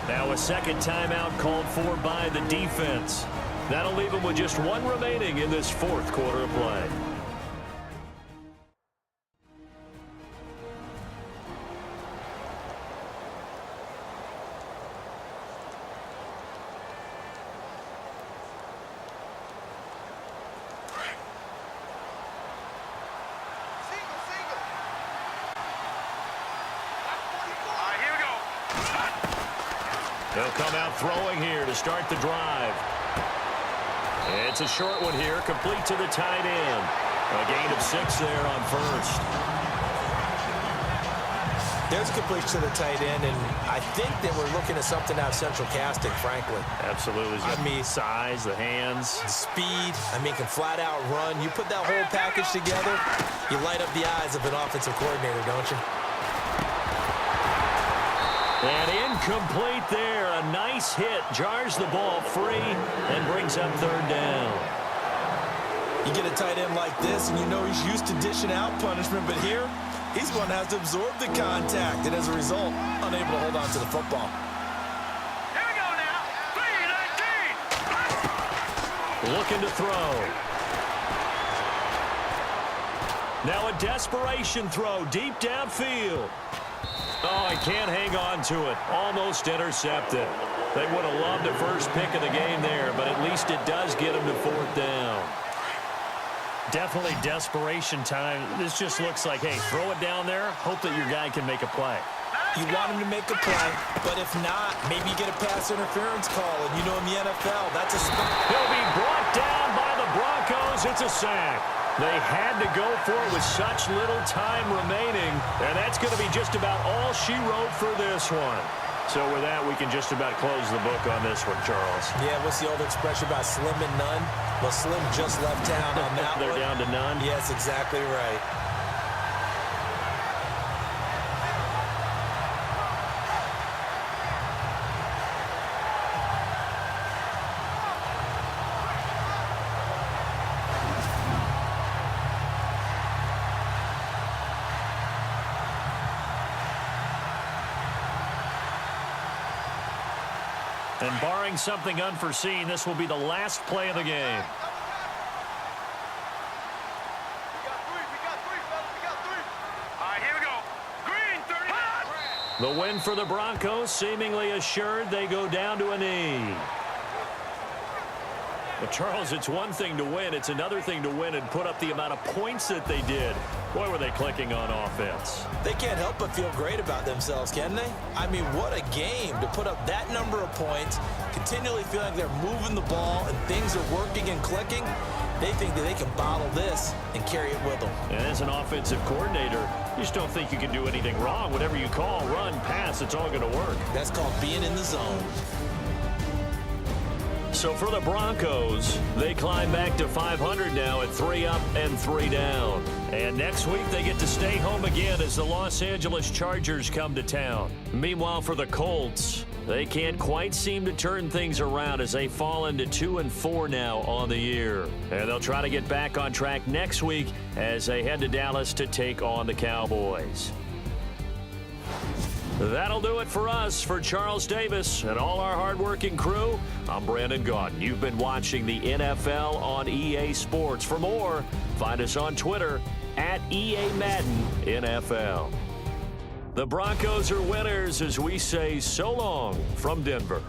Now a second timeout called for by the defense. That'll leave them with just 1 remaining in this 4th quarter of play. They'll come out throwing here to start the drive. It's a short one here, complete to the tight end. A gain of 6 there on 1st. There's a completion to the tight end, and I think that we're looking at something out of central casting, frankly. Absolutely. I mean, size, the hands. the speed, can flat out run. You put that whole package together, you light up the eyes of an offensive coordinator, don't you? And incomplete there. A nice hit. Jars the ball free and brings up 3rd down. You get a tight end like this, and you know he's used to dishing out punishment, but here, he's going to have to absorb the contact, and as a result, unable to hold on to the football. Here we go now. 3-19. Looking to throw. Now a desperation throw deep downfield. Oh, he can't hang on to it. Almost intercepted. They would have loved the first pick of the game there, but at least it does get him to 4th down. Definitely desperation time. This just looks like, hey, throw it down there, hope that your guy can make a play. You want him to make a play, but if not, maybe you get a pass interference call, and you know in the NFL, that's a spot. He'll be brought down by the Broncos. It's a sack. They had to go for it with such little time remaining, and that's going to be just about all she wrote for this one. So with that, we can just about close the book on this one, Charles. Yeah, what's the old expression about slim and none? Well, Slim just left town on that They're one. down to none? Yes, exactly right. And barring something unforeseen, this will be the last play of the game. The win for the Broncos seemingly assured. They go down to a knee. But, Charles, it's one thing to win. It's another thing to win and put up the amount of points that they did. Boy, were they clicking on offense. They can't help but feel great about themselves, can they? I mean, what a game to put up that number of points, continually feeling like they're moving the ball and things are working and clicking. They think that they can bottle this and carry it with them. And as an offensive coordinator, you just don't think you can do anything wrong. Whatever you call, run, pass, it's all going to work. That's called being in the zone. So for the Broncos, they climb back to 500 now at 3 up and 3 down. And next week they get to stay home again as the Los Angeles Chargers come to town. Meanwhile for the Colts, they can't quite seem to turn things around as they fall into 2-4 now on the year. And they'll try to get back on track next week as they head to Dallas to take on the Cowboys. That'll do it for us. For Charles Davis and all our hardworking crew, I'm Brandon Gaudin. You've been watching the NFL on EA Sports. For more, find us on Twitter at EA Madden NFL. The Broncos are winners as we say so long from Denver.